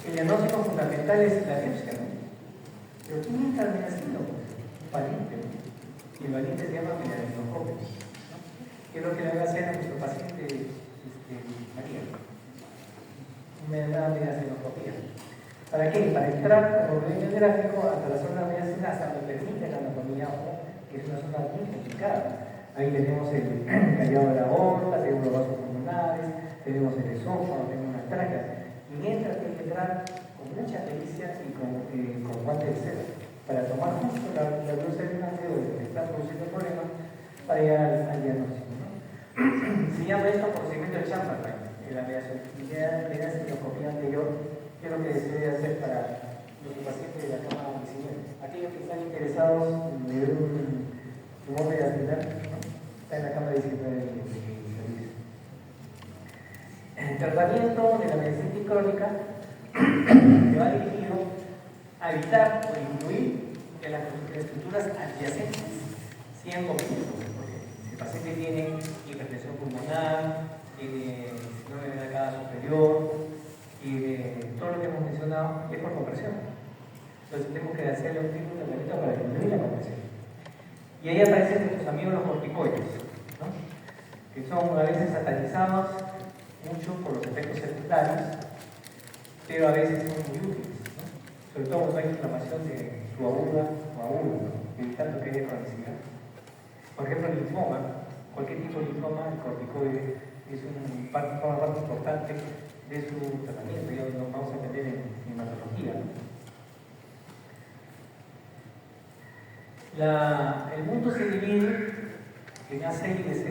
Speaker 2: el diagnóstico fundamental es la biopsia, ¿no? Pero ¿quién termina siendo? Un valiente, ¿no? Y el valiente se llama melanococos, ¿no? Que es lo que le va a hacer a nuestro paciente María. Una melanocopía. ¿Para qué? Para entrar por medio gráfico hasta la zona de melanocopía, donde permite la anatomía, que es una zona muy complicada. Ahí tenemos el callado de la aorta, tenemos los vasos pulmonares, tenemos el esófago, tenemos las tráqueas. Y mientras tiene que entrar con mucha pericia y con guante de seda para tomar justo la velocidad de lo que está produciendo el problema para llegar al diagnóstico, ¿no? Se llama esto procedimiento de Chamberlain, la melanocopía anterior, que es lo que se debe hacer para los pacientes de la cama 19. Aquellos que están interesados en ver un tumor de aspirar, ¿no? Está en la cama 19 de servicio. El tratamiento de la meningitis crónica se va dirigido a evitar o incluir que las estructuras adyacentes sean confusas, porque si el paciente tiene hipertensión pulmonar, tiene síndrome de la cava superior, y todo lo que hemos mencionado es por compresión. Entonces tenemos que hacerle un tipo de tratamiento para disminuir la compresión. Y ahí aparecen nuestros amigos los corticoides, ¿no? Que son a veces satanizados mucho por los efectos secundarios, pero a veces son muy útiles, ¿no? Sobre todo cuando hay inflamación de subaguda o aguda, ¿no? Evitando que haya cronicidad. Por ejemplo, el linfoma, cualquier tipo de linfoma, el corticoide es una parte importante de su tratamiento, ya lo vamos a entender en hematología, ¿no? El mundo se divide en AC y DC,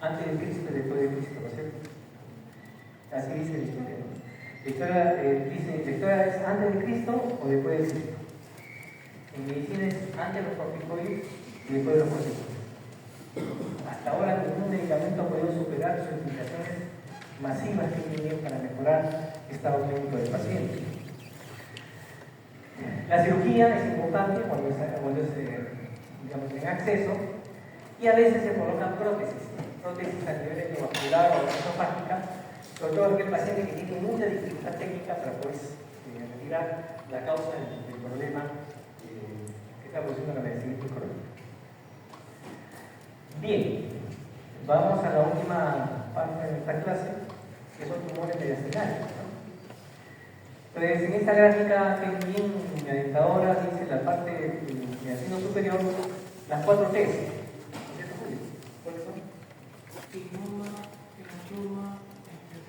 Speaker 2: antes de Cristo y después de Cristo, ¿no es cierto? Así dice la historia, ¿no? La historia es antes de Cristo o después de Cristo. En medicina es antes de los corticoides y después de los corticoides. Hasta ahora ningún medicamento ha podido superar sus implicaciones masivas que tienen para mejorar el estado clínico del paciente. La cirugía es importante cuando es digamos, en acceso, y a veces se colocan prótesis a nivel endovascular o esofágica, sobre todo aquel paciente que tiene mucha dificultad técnica para poder retirar la causa del problema que está produciendo la medicina crónica. Bien, vamos a la última parte de esta clase, que son tumores mediastinales, ¿no? Entonces, en esta gráfica, que es bien alentadora, dice la parte del mediastino superior, las 4 T's. ¿No es cierto, Julio? ¿Cuáles son?
Speaker 4: Tinoma, hematoma,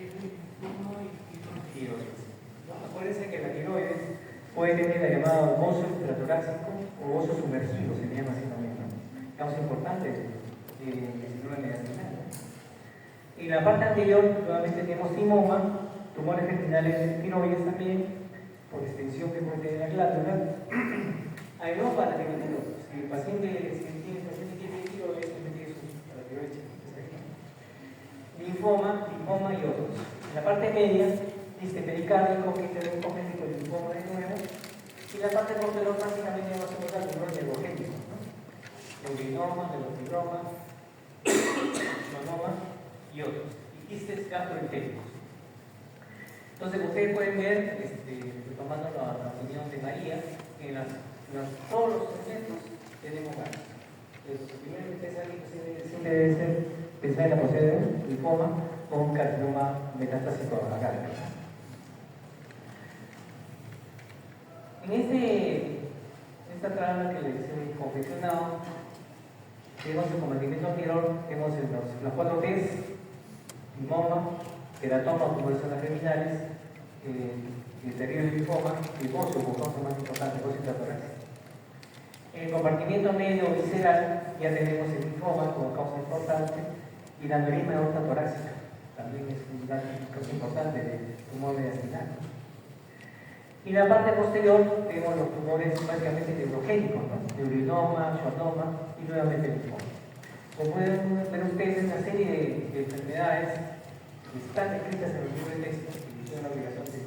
Speaker 4: linfoma y
Speaker 2: Tiroides. ¿No? Acuérdense que la tiroides puede tener la llamada bozo intratorácico o bozo sumergido, se llama así también, ¿no? Causa importante del síndrome mediastinal, ¿no? En la parte anterior, nuevamente tenemos timoma, tumores germinales tiroides también, por extensión que puede tener la glándula. Adenoma paratinoides. Si el paciente tiene tiroides, siempre tiene su paratiroides. Linfoma y otros. En la parte media, dice pericárdico, que es oncomédico, linfoma de nuevo. Y la parte posterior, básicamente, vamos a encontrar tumores neurogénicos, ¿no? Neurinoma, neurofibroma, schwannoma y otros. Y quistes gastroentéricos. Entonces, ustedes pueden ver, tomando la opinión de María, que en todos los segmentos tenemos ganas. Entonces, primero que ustedes saben que siempre debe ser pensar en la posibilidad de un linfoma o un carcinoma metastásico agárico. En esta tabla que les he confeccionado, tenemos el compartimiento anterior, tenemos las 4 T's, timoma, teratoma, tumores germinales, el terrible linfoma, el bocio, como causa más importante, bocio intratorácico. En el compartimiento medio visceral ya tenemos el linfoma como causa importante y la aneurisma de aorta torácica, también es un dato importante del tumor mediastinal. Y en la parte posterior tenemos los tumores básicamente neurogénicos, ¿no? Neurinoma, schwannoma y nuevamente el linfoma. Como pueden ver ustedes, una serie de enfermedades que están escritas en el libro de texto, y tienen la obligación de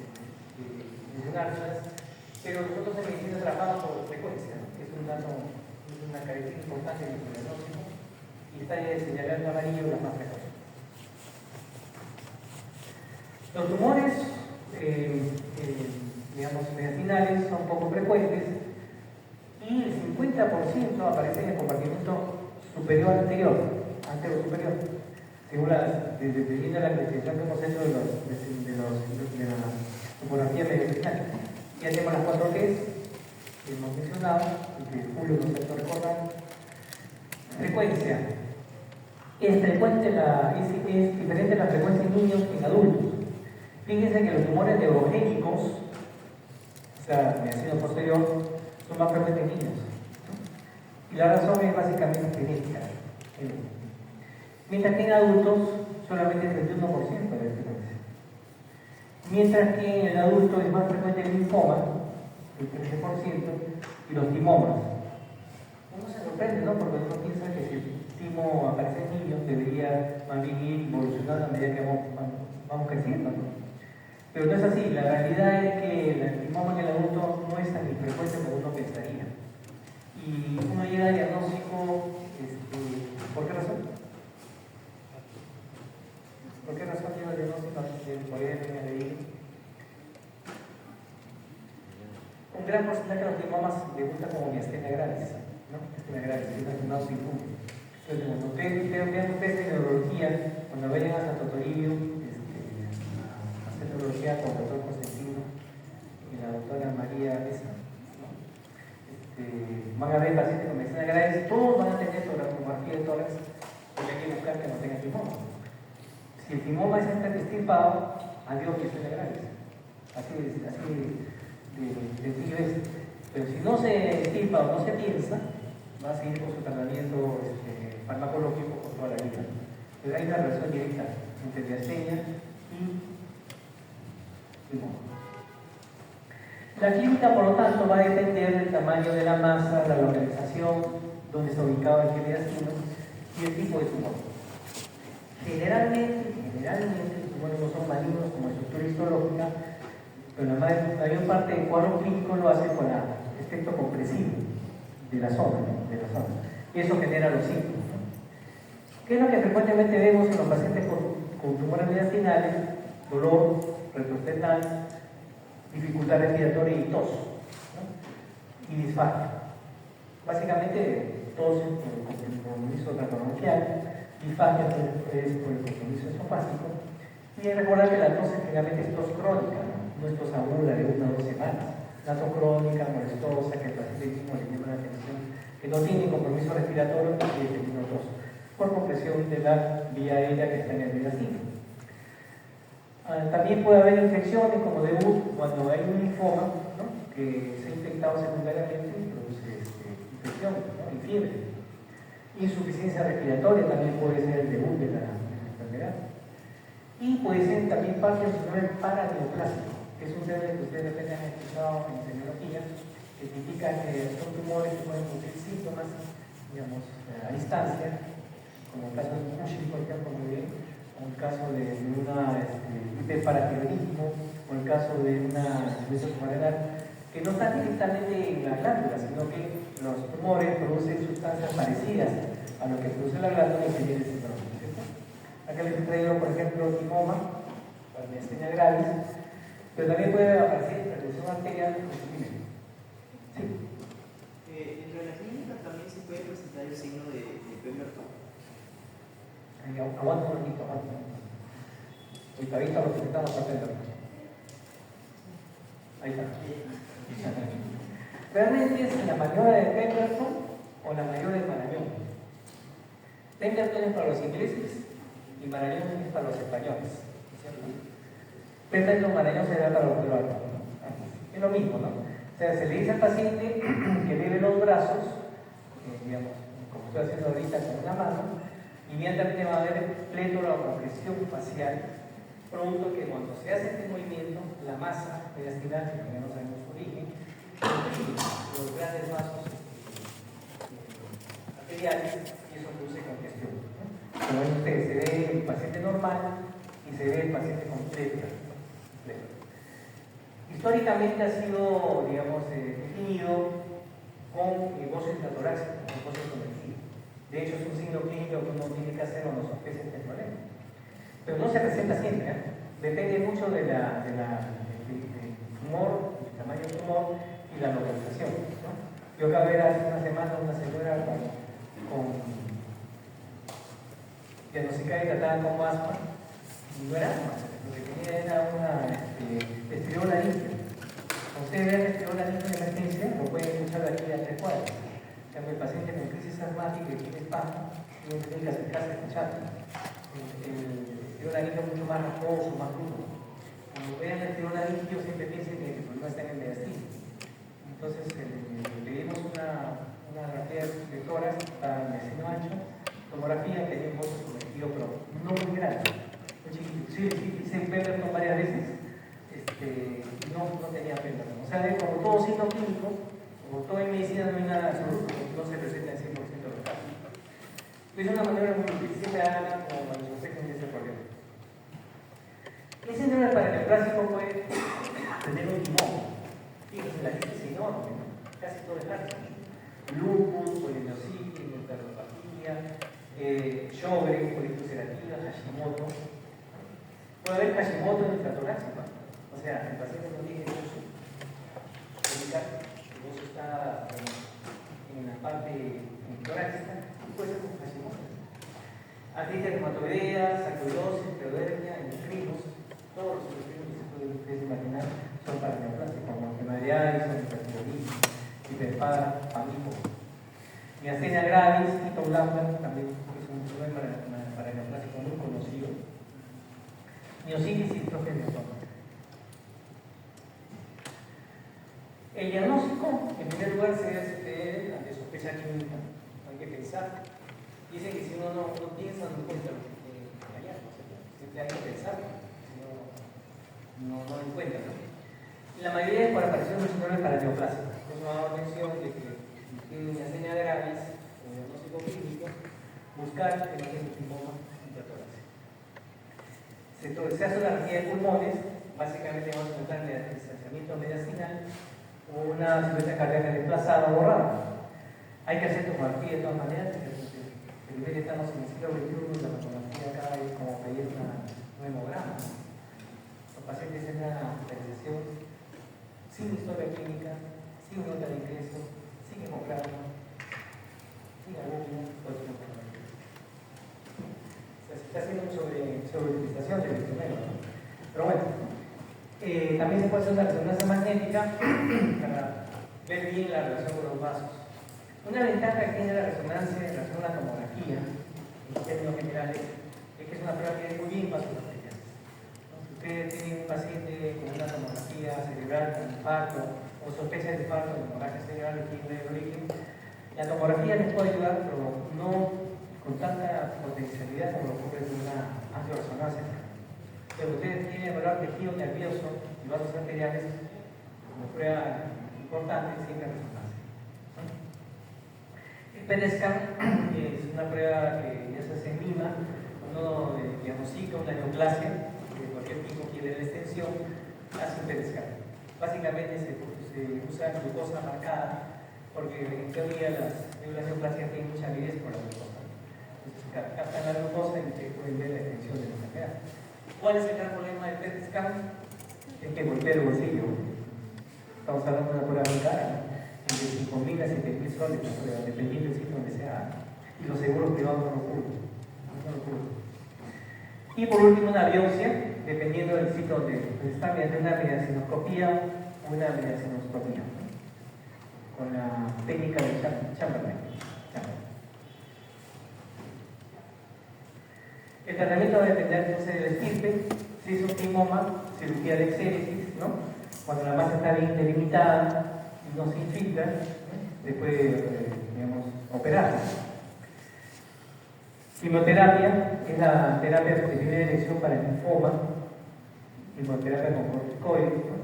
Speaker 2: mencionarlas, pero nosotros en medicina trabajamos por frecuencia, ¿no? Es un dato, es una característica importante en nuestro diagnóstico y está señalando amarillo las más frecuentes. Los tumores, digamos, mediastinales son poco frecuentes y el 50% aparece en el compartimento superior anterior superior, según dependiendo de la clasificación que hemos hecho de la topografía mediastinal. Ya tenemos las 4 T's que hemos mencionado y que Julio nos ha recordar. Frecuencia. Es diferente la frecuencia en niños que en adultos. Fíjense que los tumores neurogénicos, o sea, mediastino posterior, son más frecuentes en niños, ¿no? Y la razón es básicamente genética. Mientras que en adultos solamente es el 21% de la frecuencia. Mientras que en el adulto es más frecuente el linfoma, el 13%, y los timomas. Uno se sorprende, ¿no? Porque uno piensa que si el timo aparece en niños, debería más bien ir evolucionando a medida que vamos creciendo, ¿no? Pero no es así. La realidad es que el timoma en el adulto no es tan infrecuente como uno pensaría. Y uno llega al diagnóstico, ¿por qué razón? ¿Por qué razón llega al diagnóstico? Podría venir a leer. Un gran porcentaje de los timomas debutan como miastenia gravis, ¿no? Miastenia gravis, es un autoinmune. Entonces, cuando ustedes vean un test de neurología, cuando vayan a Santo Toribio, hacer neurología con el doctor Constantino y la doctora María Mesa, ¿no? Van a ver pacientes con miastenia gravis, todos van a tener tomografía de tórax, porque hay que buscar que no tengan timoma. Si el timoma es extirpado, adiós miastenia gravis. Así sencillo es. Pero si no se extirpa o no se piensa, va a seguir con su tratamiento farmacológico por toda la vida. Pero hay una relación directa entre miastenia y timoma. La clínica, por lo tanto, va a depender del tamaño de la masa, la localización, donde está ubicado el mediastino y el tipo de tumor. Generalmente los tumores no son malignos como estructura histológica, pero la mayor parte del cuadro clínico lo hace con la efecto compresivo de la zona, ¿no? Y eso genera los síntomas, ¿no? ¿Qué es lo que frecuentemente vemos en los pacientes con tumores mediastinales? Dolor retroesternal, dificultad respiratoria y tos, ¿no? Y disfagia. Básicamente, tos por el compromiso trapezoidal, disfagia es por el compromiso esofágico. Y recordar que la tos generalmente es tos crónica, no es tos aguda de 1 o 2 semanas. La tos crónica, molestosa, que el paciente mismo le llama la atención, que no tiene compromiso respiratorio y sigue teniendo tos, por compresión de la vía aérea que está en el mediastino. También puede haber infecciones como de cuando hay un linfoma, ¿no? Que se ha infectado secundariamente y produce infección, ¿no? Y fiebre. Insuficiencia respiratoria también puede ser el debut de la enfermedad. Y puede ser también parte del síndrome paraneoplásico, que es un término que ustedes de repente han escuchado en semiología, que significa que son tumores que pueden producir síntomas, digamos, a distancia, como el caso de un Cushing, por ejemplo, muy bien, o el caso de una hiperparatiroidismo, o el caso de una insuficiencia suprarrenal, que no están directamente en la glándula, sino que los tumores producen sustancias parecidas a lo que produce la glándula y genera el síndrome, ¿cierto? Acá les he traído, por ejemplo, timoma, la miastenia gravis, pero también puede aparecer hipertensión arterial con sufrimiento. Sí.
Speaker 3: Dentro de la clínica también se puede presentar el signo de Pemberton.
Speaker 2: Aguanta un poquito, aguanta. Ahorita visto lo que estamos haciendo. Ahí está. Realmente es la maniobra de Pemberton o la maniobra de Marañón. Pemberton es para los ingleses y Marañón es para los españoles. Pemberton Marañón será para los peruanos, ¿no? Es lo mismo, ¿no? O sea, se le dice al paciente que eleve los brazos, digamos, como estoy haciendo ahorita con una mano, inmediatamente va a haber plétora o congestión facial, producto que cuando se hace este movimiento, la masa mediastinal, que todavía no sabemos su origen, los grandes vasos arteriales, y eso produce congestión, ¿no? Como ven ustedes, se ve el paciente normal y se ve el paciente con plétora. Históricamente ha sido, digamos, definido con gozo intratorácico, con gozo convertido. De hecho, es un signo clínico que uno tiene que hacer cuando sospecha este problema. Pero no se presenta siempre, ¿eh? Depende mucho del tumor, del tamaño del tumor y la localización, ¿no? Yo acabo de ver hace una semana una señora con diagnosticada y tratada como asma, y no era asma, lo que tenía era una estriolaringe. Ustedes ven estriolaringe en emergencia, lo pueden escuchar de aquí a 3 cuadras. Cuando el paciente con crisis asmática y tiene espasmo, uno tiene que acercarse a escucharlo. El estriolaringe es mucho más rasposo, más duro. Cuando vean el estriolaringe, siempre piensen que el problema está en el mediastino. Entonces, le dimos una grafía de tórax para el mediastino ancho, tomografía, tenía un gozo sumergido, pero no muy grande. Sí, hice Pemberton varias veces, no tenía Pemberton. O sea, como todo signo clínico, como todo en medicina no hay nada absoluto, no se presenta en 100% de los casos. Es una manera muy difícil, siempre hagan como cuando se sospechen de ese problema. El síndrome paraneoplásico puede tener un timón. Fíjense, la lista es enorme, ¿no? Casi todo es largo. Lupus, polimiositis, enteropatía, Sjögren, colitis ulcerativa, Hashimoto. Puede haber Hashimoto en intratorácica, o sea, el paciente no tiene gozo. El gozo está en la parte torácica y puede ser con Hashimoto. Artritis reumatoidea, sarcoidosis, pseudohernia, endocrinos, todos los endocrinos que se pueden imaginar son paraneoplásicos, como enfermedades, hipertiroidismo, hiperpara, pánico. Miastenia gravis, Eaton Lambert, también es un paraneoplásico muy conocido. Miositis y distrofia de estómago. El diagnóstico, en primer lugar, se hace ante sospecha clínica. Hay que pensar. Dicen que si uno no piensa, no encuentra lo que tiene que fallar. Siempre hay que pensar, si no lo encuentra, ¿no? La mayoría es por aparición de síndrome paraneoplásico. Por eso hago mención de que tiene una señal gravis, un diagnóstico clínico, buscar que no tiene timoma intratorácico. Se hace una rejilla de pulmones, básicamente vamos a encontrar el distanciamiento mediastinal o una silueta cardíaca desplazada o borrada. Hay que hacer tomografía de todas maneras. Primero estamos en el siglo XXI, la tomografía acá es como pedir un hemograma. Los pacientes entran a hospitalización sin historia clínica, sin nota de ingreso, sin hemograma, sin algún se está haciendo sobreutilización del instrumento, ¿no? Pero bueno, también se puede hacer una resonancia magnética para ver bien la relación con los vasos. Una ventaja que tiene la resonancia en relación a la tomografía, en términos generales, es que es una prueba que es muy bien vasos arteriales. Si usted tiene un paciente con una tomografía cerebral con infarto o sospecha de infarto de hemorragia cerebral de origen, la tomografía les puede ayudar, pero no con tanta potencialidad como lo ocurre en una angioresonancia. Pero usted tiene que evaluar tejido nervioso y vasos arteriales como prueba importante siempre resonancia. El PET scan es una prueba que ya se hace en Lima, uno diagnostica una neoplasia de cualquier tipo que de la extensión, hace un PET scan. Básicamente se usa glucosa marcada porque en teoría las neoplasias tienen mucha avidez por la glucosa. Captan la glucosa y se pueden ver la extensión de la enfermedad. ¿Cuál es el gran problema del PET scan? Es que golpea el bolsillo. Estamos hablando de una prueba muy cara, ¿no? Entre 5.000 a 7.000 soles la prueba, dependiendo del sitio donde se haga. Y los seguros privados no lo cubren. Y por último, una biopsia, dependiendo del sitio donde está, mediante una mediacinoscopía o una mediacinostomía, ¿no? Con la técnica de Chamberlain. El tratamiento va a depender entonces del estirpe, si es un timoma, cirugía de exéresis, ¿no? Cuando la masa está bien delimitada y no se infiltra, después digamos, operar. Quimioterapia es la terapia de primera elección para el linfoma, quimioterapia con corticoides, ¿no?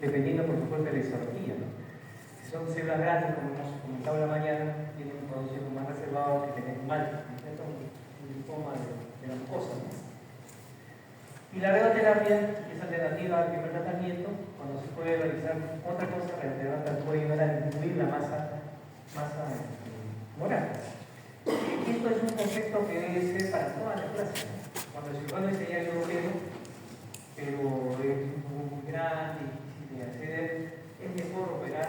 Speaker 2: Dependiendo por supuesto de la histología, ¿no? Si son células grandes, como hemos comentado en la mañana, tienen un pronóstico más reservado que tener mal, un linfoma de la mucosa, ¿no? Y la radioterapia es alternativa al primer tratamiento, cuando se puede realizar otra cosa, la radioterapia puede ayudar a disminuir la masa moral. Esto es un concepto que debe ser para toda la clase, ¿no? Cuando el cirujano dice ya yo lo veo, pero es muy grande, difícil de acceder, es mejor operar,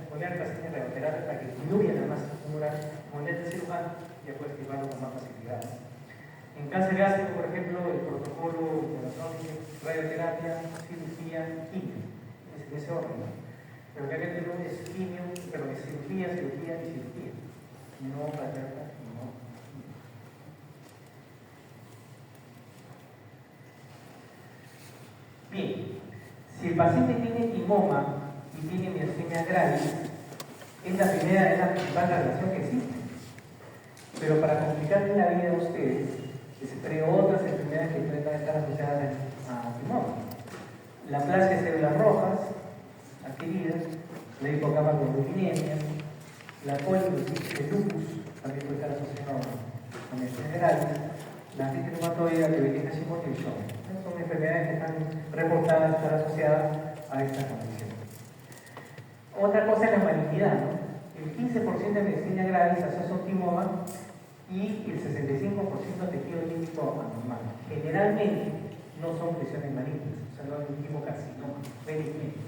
Speaker 2: poner al paciente en radioterapia para que disminuya la masa tumoral, poner el cirujano y después activarlo con más facilidad. En cáncer gástrico, por ejemplo, el protocolo de radioterapia, cirugía, quimio, es ese orden, ¿no? Pero realmente no es quimio, pero es cirugía y cirugía, no radioterapia, no. Bien, si el paciente tiene timoma y tiene miastenia gravis, es la principal relación que existe. Pero para complicarle la vida a ustedes, se otras enfermedades que pueden estar asociadas a timoma. La plasia de células rojas adquiridas, la hipocamaglobulinemia, la poliposis de lupus, también puede estar asociado a miastenia gravis, la artritis reumatoide, la Hashimoto y el Show. Son enfermedades que están reportadas, están asociadas a esta condición. Otra cosa es la malignidad, ¿no? El 15% de miastenia gravis asocia un timoma y el 65% de tejido límbico anormal. Generalmente no son lesiones malignas, o sea, no es un timocarcinoma, felizmente.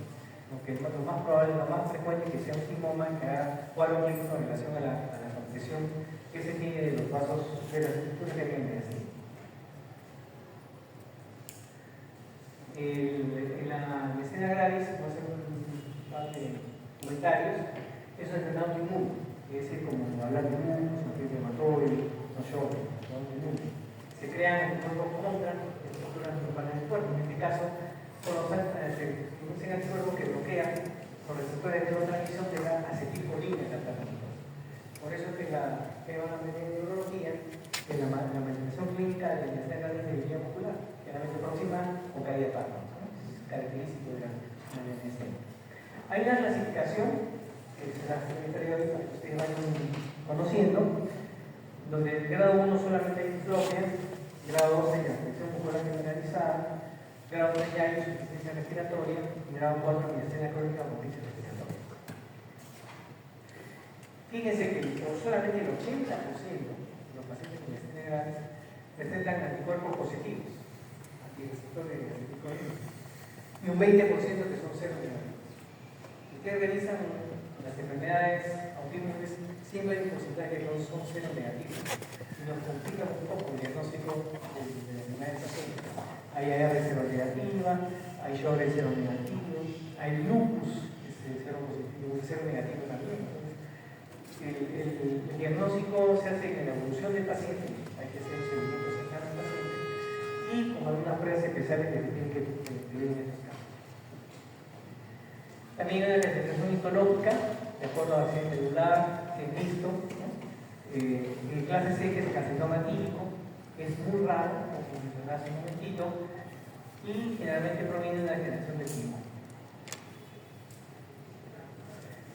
Speaker 2: Lo más probable, lo más frecuente es que sea un timoma que haga cuadro clínico en relación a la compresión que se tiene de los vasos de las estructuras que vienen así. En la miastenia gravis, voy a hacer un par de comentarios, eso es el autoinmune. Es decir, como hablar de lupus, no inflamatorio, no shock, se crean nuevos contra estructuras normales del cuerpo. En este caso, son los anticuerpos que bloquean los receptores de neurotransmisión de la acetilcolina en la tratamiento. Por eso es que la neurología, que la manifestación clínica de la miastenia gravis de vía muscular, generalmente proximal o caída de párpados, ¿no? Es característico de la miastenia. Hay una clasificación que es la periódica que ustedes van conociendo, donde el grado 1 solamente hay diplopia, grado 2 hay afección muscular generalizada, grado 3 ya hay insuficiencia respiratoria y grado 4 miastenia crónica o crisis respiratoria. Fíjense que solamente el 80% de los pacientes con miastenia gravis presentan anticuerpos positivos, antireceptores anticuerpos, y un 20% que son cero negativos. Si ustedes revisan las enfermedades autoinmunes, siempre hay un porcentaje que son cero negativos, y nos complica un poco el diagnóstico de la enfermedad del paciente. Hay AR cero negativa, hay Sjögren cero negativo, hay lupus cero positivo y cero negativo también. El diagnóstico se hace en la evolución del paciente, hay que hacer un seguimiento cercano al paciente y con algunas pruebas especiales que se tienen que pedir en estos casos. También hay una clasificación histológica, de acuerdo a accidente celular, que es visto, ¿no? En clase C, que es el carcinoma típico, es muy raro, como mencionaba hace un momentito, y generalmente proviene de la generación de timo.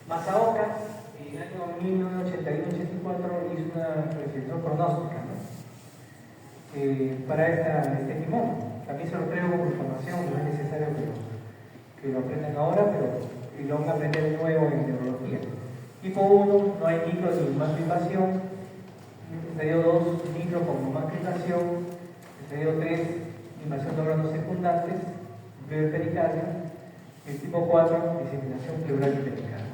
Speaker 2: Masaoka, en el año 1981-84 hizo una reflexión pronóstica, ¿no? Para este timón. También se lo traigo como información, no es necesario que lo aprendan ahora, pero lo van a aprender de nuevo en neurología. Tipo 1, no hay micro ni masturbación. Estadio 2, micro con masturbación. Estadio 3, invasión de órganos secundantes, pericardio. El tipo 4, diseminación pleural y pericardio.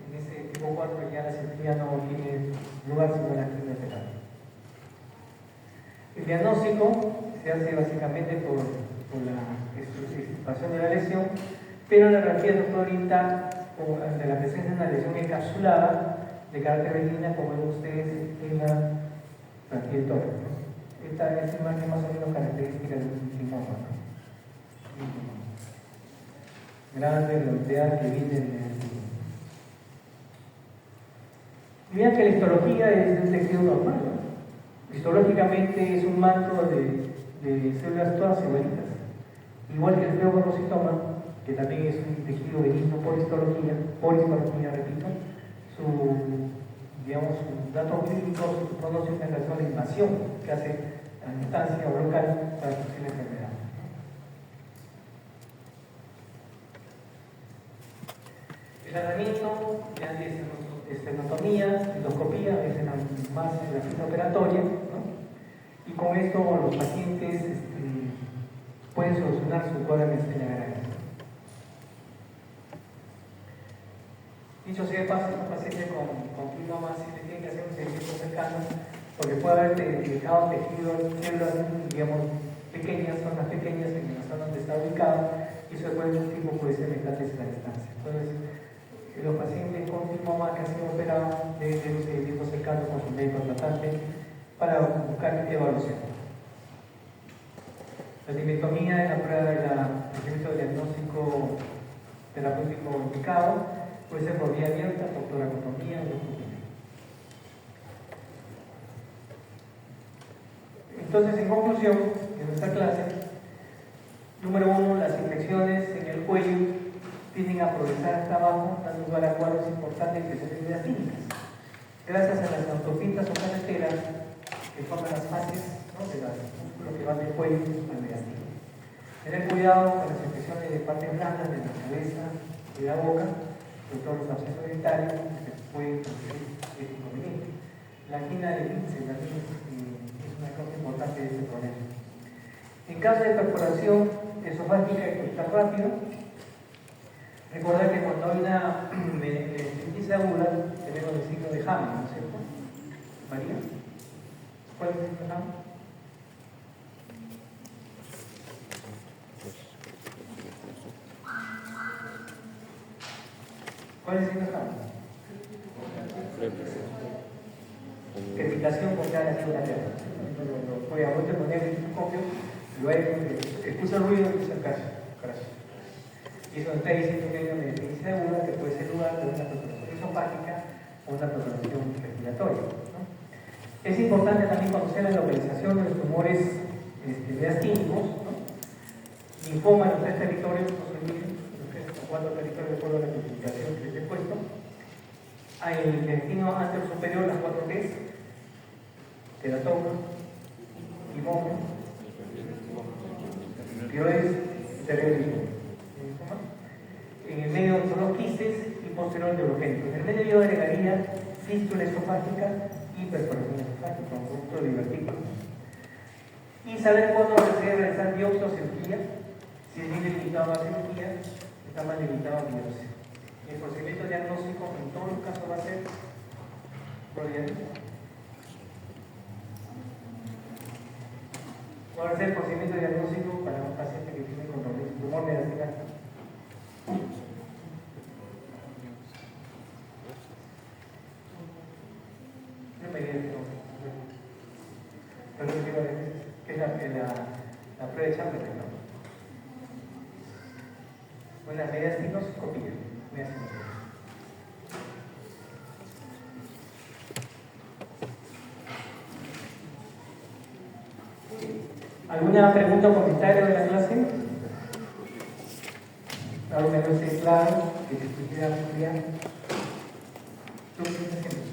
Speaker 2: En ese tipo 4 ya la cirugía no tiene lugar sino la quimioterapia. El diagnóstico se hace básicamente por la extirpación de la lesión, pero la radiografía nos puede orientar ante la presencia de una lesión encapsulada de carácter benigna, como ven ustedes en la franquiectomía, ¿no? Esta es imagen más o menos característica de un linfoma, ¿no? Grande, redondeada, que viene en el tumor. Miren que la histología es un tejido normal, ¿no? Histológicamente es un manto de células todas igualitas, igual que el feobarocitoma, que también es un tejido benigno por histología, repito, su dato clínico, su pronóstico en relación a la invasión que hace a la distancia o local para producir la enfermedad. El tratamiento ya es estenotomía, endoscopía, es más en la fila operatoria, ¿no? Y con esto los pacientes pueden solucionar su cuadro de miastenia gravis. Dicho sea de paso, un paciente con linfoma sí le tiene que hacer un seguimiento cercano, porque puede haber dejado tejidos, células, digamos, pequeñas, zonas pequeñas en la zona donde está ubicado, y eso después de un tiempo puede ser metástasis a la distancia. Entonces, los pacientes con linfoma que han sido operados deben tener un seguimiento cercano con su médico tratante para buscar evaluación. La dimentomía es la prueba del diagnóstico terapéutico indicado. Puede ser por vía abierta, por toracotomía o endoscopía. Entonces, en conclusión de nuestra clase, número 1, las infecciones en el cuello tienden a progresar hasta abajo, dando lugar a cuadros importantes de infecciones diastínicas. Gracias a las autopistas o carreteras que forman las fases, ¿no?, de los músculos que van del cuello al mediastino. Tener cuidado con las infecciones de partes blandas de la cabeza y de la boca, sobre todo los abscesos dentarios, que pueden producir este inconveniente. La angina de Lindsay también es una causa importante de este problema. En caso de perforación esofágica y costal rápido, recordar que cuando hay una meningitis aguda, tenemos el signo de Hammond, ¿no es cierto? María, ¿cuál es el signo de Hammond? ¿Cuál es el signo de Hammond? Crepitación con cada célula lateral. Voy a poner el microscopio, luego escucha el ruido y escucha el caso. Y eso está diciendo que hay una meningitis aguda que puede ser lugar de una perforación esofágica o una perforación respiratoria, ¿no? Es importante también conocer la localización de los tumores diastínicos, ¿no? Linfoma en los 3 territorios, no se olviden, los 3 o 4 territorios de acuerdo a la clasificación que les he puesto. Hay el intestino anterior superior, las 4 T's, teratoma, limón, tiroides, cerebro. En el medio son los quistes y posterior neurogénico. En el medio yo agregaría fístula esofágica y perforación esofágica, conjunto de divertículos. Y saber cuándo se debe realizar biopsia o cirugía. Si es bien limitado a cirugía, está más limitado a biopsia. El procedimiento diagnóstico en todos los casos va a ser prodiagnóstico. ¿Cuál va a ser el procedimiento diagnóstico para un paciente que tiene tumor medular? No me digas que es la prueba de Chamberlain, ¿no? Bueno, media estinoscopía. ¿Alguna pregunta o comentario de la clase? Algo que no esté claro, que te quisiera ampliar. ¿Tú qué estás haciendo?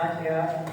Speaker 2: H-A.